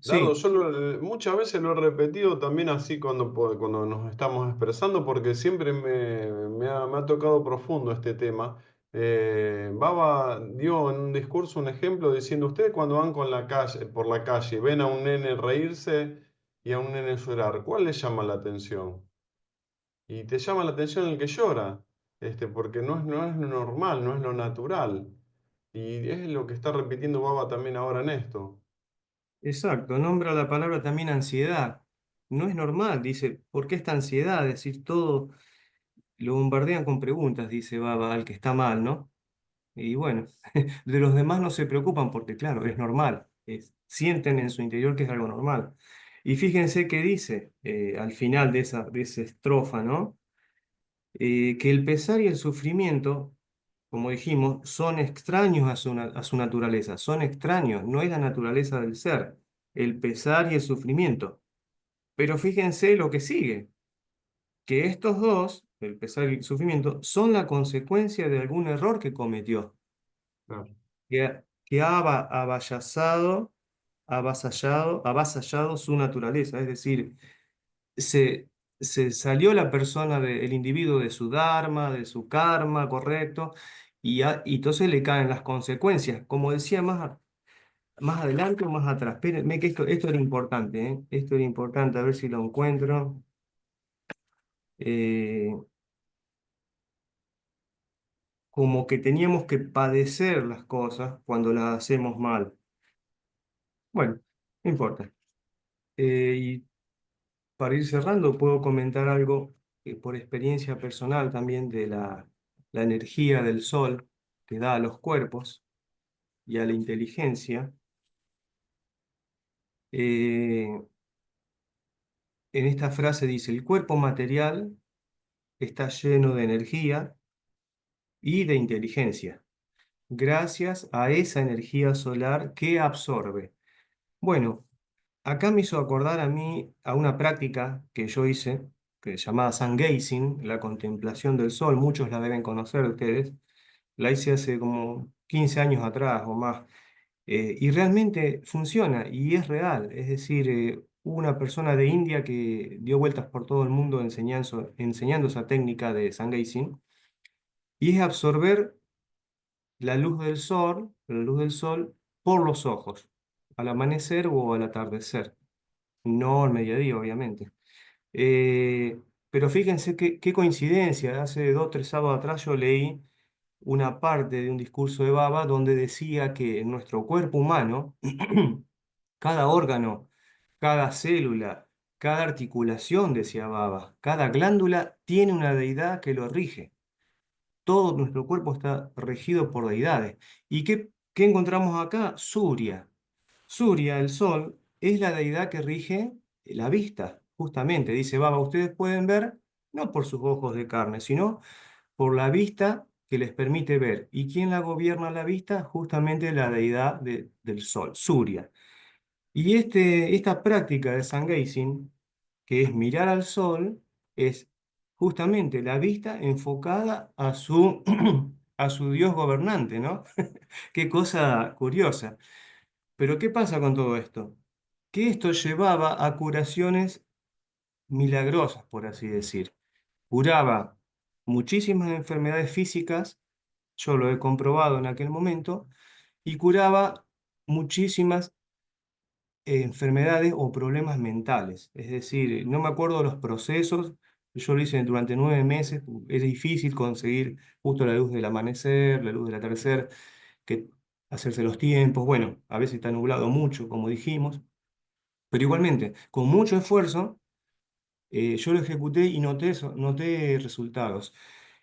Dardo, Dardo, sí, muchas veces lo he repetido también así cuando nos estamos expresando, porque siempre me ha tocado profundo este tema. Baba dio en un discurso un ejemplo diciendo, ustedes cuando van por la calle, ven a un nene reírse y a un nene llorar, ¿cuál les llama la atención? Y te llama la atención el que llora, porque no es lo normal, no es lo natural. Y es lo que está repitiendo Baba también ahora en esto. exacto, nombra la palabra también ansiedad. No es normal, dice, ¿por qué esta ansiedad? Es decir, todo lo bombardean con preguntas, dice Baba, al que está mal, ¿no? Y bueno, de los demás no se preocupan porque, claro, es normal, sienten en su interior que es algo normal. Y fíjense que dice al final de esa estrofa, ¿no? Que el pesar y el sufrimiento, como dijimos, son extraños a su naturaleza, son extraños, no es la naturaleza del ser, el pesar y el sufrimiento. Pero fíjense lo que sigue, que estos dos, el pesar y el sufrimiento, son la consecuencia de algún error que cometió, Claro. que ha avasallado su naturaleza, es decir, se, se salió la persona, el individuo de su dharma, de su karma, correcto, y entonces le caen las consecuencias, como decía más adelante o más atrás. Espérenme que esto era importante, ¿eh? Esto era importante, a ver si lo encuentro. Eh, Como que teníamos que padecer las cosas cuando las hacemos mal. Bueno, no importa. Y para ir cerrando, puedo comentar algo por experiencia personal también de la energía del sol que da a los cuerpos y a la inteligencia. Eh, en esta frase dice, el cuerpo material está lleno de energía y de inteligencia, gracias a esa energía solar que absorbe. Bueno, acá me hizo acordar a mí a una práctica que yo hice, que se llamaba sun gazing, la contemplación del sol, muchos la deben conocer ustedes, la hice hace como 15 años atrás o más, y realmente funciona y es real, es decir, hubo una persona de India que dio vueltas por todo el mundo enseñando esa técnica de sun gazing, y es absorber la luz del sol por los ojos, al amanecer o al atardecer. No al mediodía, obviamente. Eh, pero fíjense qué coincidencia. Hace 2 o 3 sábados atrás yo leí una parte de un discurso de Baba donde decía que en nuestro cuerpo humano, cada órgano, cada célula, cada articulación, decía Baba, cada glándula tiene una deidad que lo rige. Todo nuestro cuerpo está regido por deidades. ¿Y qué encontramos acá? Surya. Surya, el sol, es la deidad que rige la vista, justamente. Dice, Baba, ustedes pueden ver no por sus ojos de carne, sino por la vista que les permite ver. ¿Y quién la gobierna la vista? Justamente la deidad del sol, Surya. Y esta práctica de sun gazing, que es mirar al sol, es justamente la vista enfocada a su Dios gobernante, ¿no? Qué cosa curiosa. Pero ¿qué pasa con todo esto? Que esto llevaba a curaciones milagrosas, por así decir. Curaba muchísimas enfermedades físicas, yo lo he comprobado en aquel momento, y curaba muchísimas enfermedades o problemas mentales. Es decir, no me acuerdo los procesos, Yo lo hice durante 9 meses, es difícil conseguir justo la luz del amanecer, la luz del atardecer, que hacerse los tiempos, bueno, a veces está nublado mucho, como dijimos, pero igualmente, con mucho esfuerzo, yo lo ejecuté y noté resultados.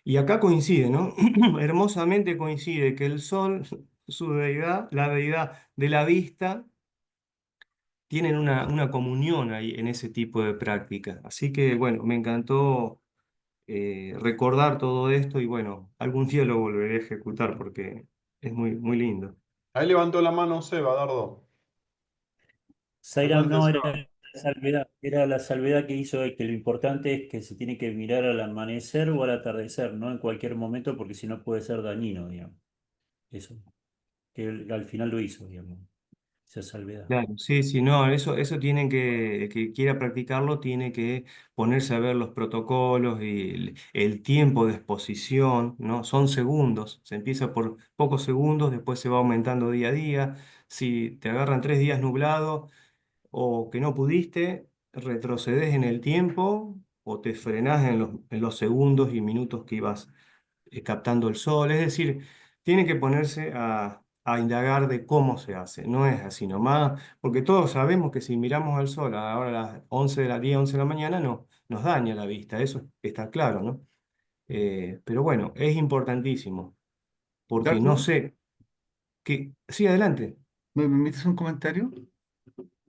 Y acá coincide, ¿no? Hermosamente coincide que el sol, su deidad, la deidad de la vista, tienen una comunión ahí en ese tipo de práctica. Así que, bueno, me encantó recordar todo esto y, bueno, algún día lo volveré a ejecutar porque es muy, muy lindo. Ahí levantó la mano Seba, Dardo. Sairam, Adelante, no, Seba. era la salvedad que hizo de que lo importante es que se tiene que mirar al amanecer o al atardecer, no en cualquier momento, porque si no puede ser dañino, digamos. Eso, que él al final lo hizo, digamos, esa salvedad. Claro, sí, sí, no, eso tienen que quiera practicarlo, tiene que ponerse a ver los protocolos y el tiempo de exposición, ¿no? Son segundos, se empieza por pocos segundos, después se va aumentando día a día. Si te agarran 3 días nublado o que no pudiste, retrocedes en el tiempo o te frenás en los segundos y minutos que ibas captando el sol. Es decir, tiene que ponerse a indagar de cómo se hace. No es así nomás, porque todos sabemos que si miramos al sol ahora a las 11 de la 10, 11 de la mañana, no, nos daña la vista, eso está claro, ¿no? Pero bueno, es importantísimo, porque no Dardo, sé qué... Sí, adelante. ¿me permites un comentario?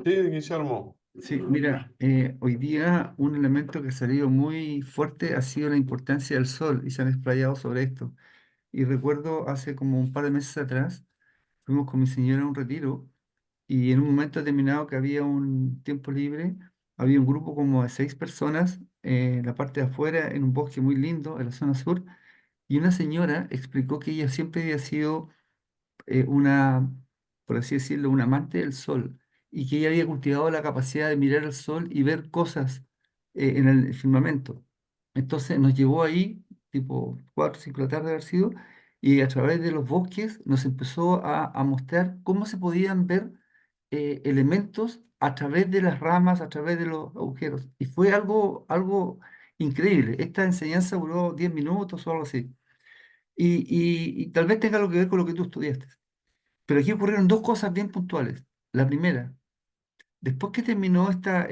Sí, Guillermo. Sí, mira, hoy día un elemento que ha salido muy fuerte ha sido la importancia del sol y se han explayado sobre esto. Y recuerdo hace como un par de meses atrás, fuimos con mi señora a un retiro y en un momento determinado que había un tiempo libre, había un grupo como de 6 personas en la parte de afuera, en un bosque muy lindo, en la zona sur, y una señora explicó que ella siempre había sido una, por así decirlo, un amante del sol y que ella había cultivado la capacidad de mirar el sol y ver cosas en el firmamento. Entonces nos llevó ahí, tipo 4 o 5 de la tarde haber sido, y a través de los bosques nos empezó a mostrar cómo se podían ver elementos a través de las ramas, a través de los agujeros. Y fue algo increíble. Esta enseñanza duró 10 minutos o algo así. Y tal vez tenga algo que ver con lo que tú estudiaste. Pero aquí ocurrieron dos cosas bien puntuales. La primera, después que terminó esta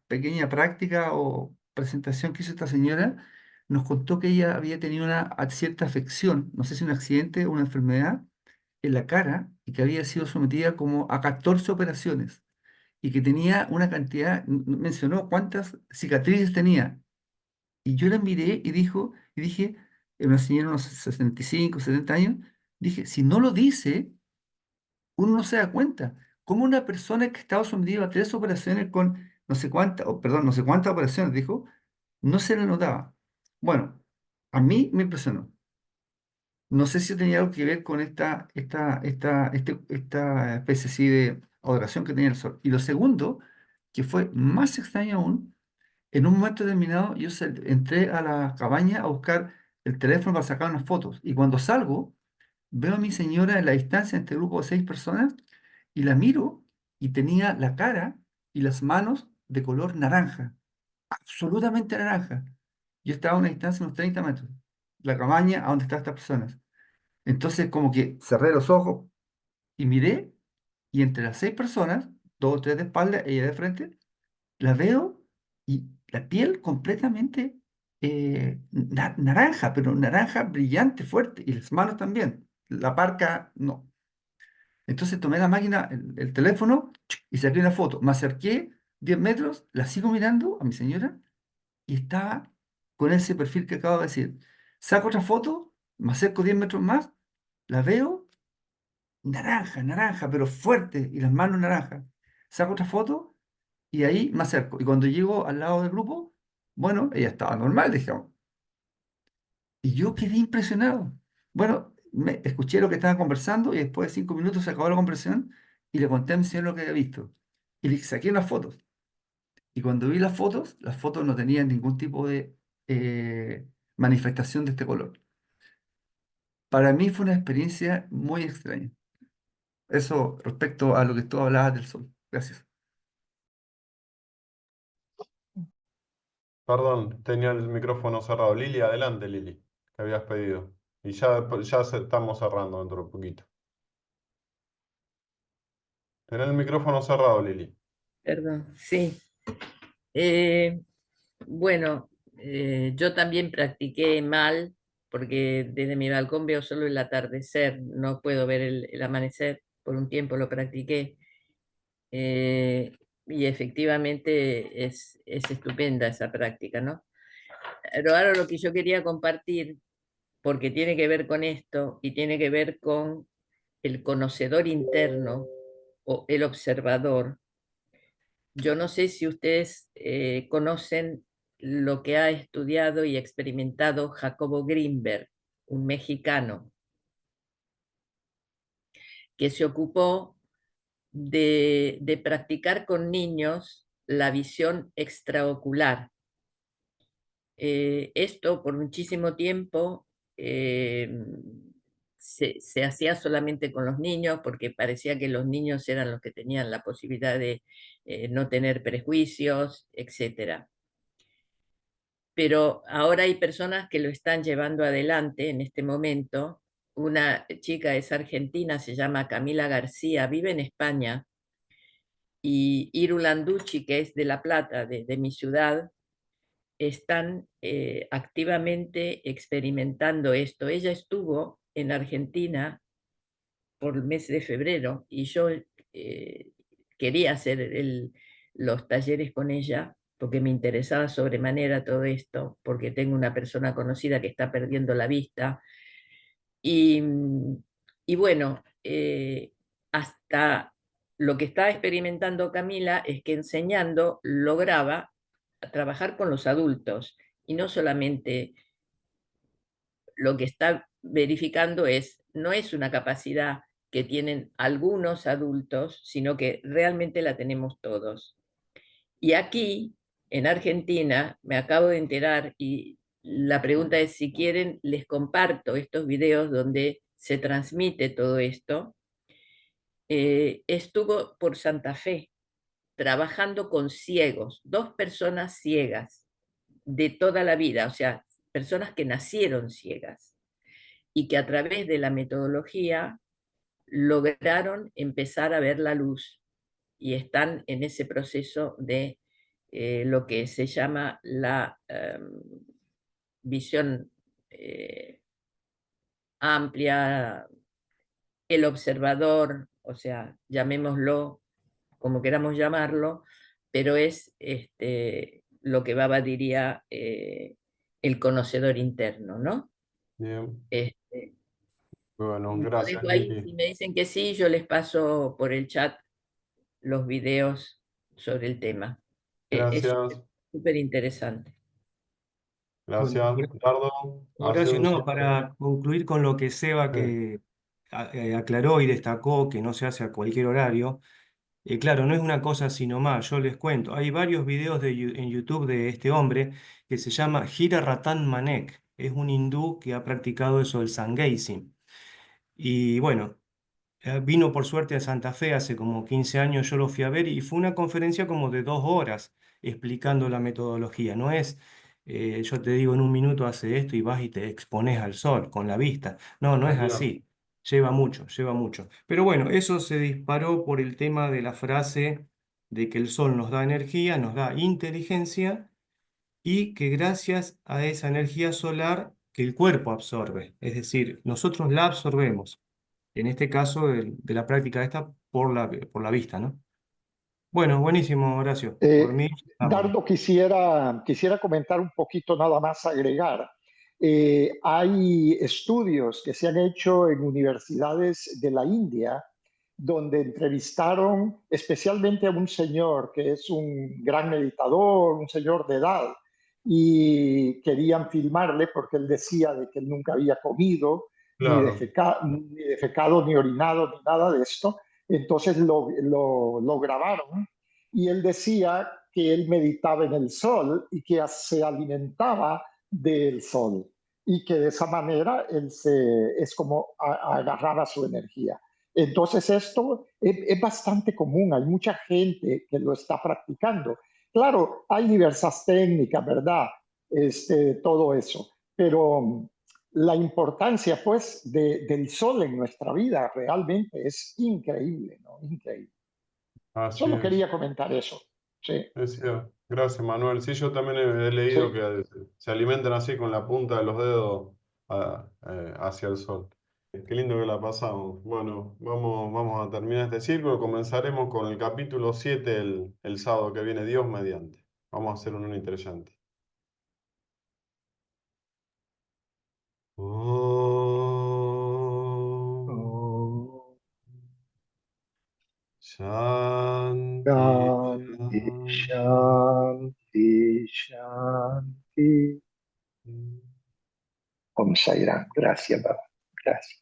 pequeña práctica o presentación que hizo esta señora, nos contó que ella había tenido una cierta afección, no sé si un accidente o una enfermedad, en la cara y que había sido sometida como a 14 operaciones y que tenía una cantidad, mencionó cuántas cicatrices tenía. Y yo la miré y dije, una señora de unos 65, 70 años, dije, si no lo dice uno no se da cuenta. Cómo una persona que estaba sometida a 3 operaciones con no sé cuántas, perdón, no sé cuántas operaciones, dijo, no se le notaba. Bueno, a mí me impresionó. No sé si tenía algo que ver con esta especie así de adoración que tenía el sol. Y lo segundo, que fue más extraño aún, en un momento determinado entré a la cabaña a buscar el teléfono para sacar unas fotos. Y cuando salgo, veo a mi señora en la distancia, entre grupo de 6 personas, y la miro y tenía la cara y las manos de color naranja, absolutamente naranja. Yo estaba a una distancia de unos 30 metros, la cabaña a donde estaban estas personas. Entonces como que cerré los ojos y miré, y entre las 6 personas, 2 o 3 de espalda, ella de frente, la veo y la piel completamente naranja, pero naranja brillante, fuerte, y las manos también. La parca, no. Entonces tomé la máquina, el teléfono, y saqué una foto. Me acerqué 10 metros, la sigo mirando a mi señora y estaba con ese perfil que acabo de decir. Saco otra foto, me acerco 10 metros más, la veo naranja, naranja, pero fuerte, y las manos naranjas. Saco otra foto y ahí me acerco. Y cuando llego al lado del grupo, bueno, ella estaba normal, digamos. Y yo quedé impresionado. Bueno, escuché lo que estaban conversando y después de 5 minutos se acabó la conversación y le conté a mi señor lo que había visto. Y le saqué unas fotos. Y cuando vi las fotos no tenían ningún tipo de manifestación de este color. Para mí fue una experiencia muy extraña. Eso respecto a lo que tú hablabas del sol. Gracias. Perdón, tenía el micrófono cerrado. Lili, adelante, Lili, que habías pedido. Y estamos cerrando dentro de un poquito. Tenés el micrófono cerrado, Lili. Perdón, sí. Eh, bueno, yo también practiqué mal, porque desde mi balcón veo solo el atardecer, no puedo ver el amanecer. Por un tiempo lo practiqué. Y efectivamente es estupenda esa práctica, ¿no? Pero ahora lo que yo quería compartir, porque tiene que ver con esto y tiene que ver con el conocedor interno o el observador. Yo no sé si ustedes conocen lo que ha estudiado y experimentado Jacobo Greenberg, un mexicano, que se ocupó de practicar con niños la visión extraocular. Esto por muchísimo tiempo se hacía solamente con los niños porque parecía que los niños eran los que tenían la posibilidad de no tener prejuicios, etc. Pero ahora hay personas que lo están llevando adelante en este momento. Una chica es argentina, se llama Camila García, vive en España, y Iru Landucci, que es de La Plata, de mi ciudad, están activamente experimentando esto. Ella estuvo en Argentina por el mes de febrero y yo quería hacer los talleres con ella porque me interesaba sobremanera todo esto, porque tengo una persona conocida que está perdiendo la vista. Y, y bueno, hasta lo que estaba experimentando Camila es que enseñando lograba trabajar con los adultos y no solamente lo que está verificando no es una capacidad que tienen algunos adultos, sino que realmente la tenemos todos. Y aquí, en Argentina, me acabo de enterar y la pregunta es si quieren, les comparto estos videos donde se transmite todo esto. Estuvo por Santa Fe trabajando con ciegos, 2 personas ciegas de toda la vida, o sea, personas que nacieron ciegas y que a través de la metodología lograron empezar a ver la luz y están en ese proceso de lo que se llama la visión amplia, el observador, o sea, llamémoslo como queramos llamarlo, pero es lo que Baba diría el conocedor interno, ¿no? Bien. Este, Bueno, lo gracias, dejo ahí, Lili. si me dicen que sí, yo les paso por el chat los videos sobre el tema. Es Gracias. súper interesante. Gracias, Bueno, Dardo. Horacio, no, Siempre. para concluir con lo que Seba que aclaró y destacó que no se hace a cualquier horario, claro, no es una cosa sino más, yo les cuento, hay varios videos en YouTube de este hombre que se llama Hira Ratan Manek, es un hindú que ha practicado eso del sun gazing. Y bueno, vino por suerte a Santa Fe hace como 15 años, yo lo fui a ver y fue una conferencia como de 2 horas explicando la metodología. No es, yo te digo en un minuto hace esto y vas y te expones al sol con la vista. No, no Ah, es claro. así. Lleva mucho, lleva mucho. Pero bueno, eso se disparó por el tema de la frase de que el sol nos da energía, nos da inteligencia y que gracias a esa energía solar que el cuerpo absorbe, es decir, nosotros la absorbemos en este caso de la práctica esta por la vista, ¿no? Bueno, buenísimo, Horacio. Por mí, estamos. Dardo, quisiera comentar un poquito nada más, agregar. Hay estudios que se han hecho en universidades de la India donde entrevistaron especialmente a un señor que es un gran meditador, un señor de edad, y querían filmarle porque él decía de que él nunca había comido, Claro. ni defecado, ni orinado, ni nada de esto. Entonces lo grabaron y él decía que él meditaba en el sol y que se alimentaba del sol y que de esa manera es como agarraba su energía. Entonces esto es bastante común, hay mucha gente que lo está practicando. claro, hay diversas técnicas, ¿verdad? Todo eso, pero la importancia, pues, del sol en nuestra vida realmente es increíble, ¿no? Increíble. Así Solo es. quería comentar eso. Sí, Es cierto. Gracias, Manuel. Sí, yo también he leído sí. que se alimentan así con la punta de los dedos hacia el sol. Qué lindo que la pasamos. Bueno, vamos a terminar este círculo. Comenzaremos con el capítulo 7 el sábado que viene, Dios mediante. Vamos a hacer uno interesante. Oh, Shanti, Shanti, Shanti. Shanti, Shanti. Om Sai Ram. Gracias, Baba. Gracias.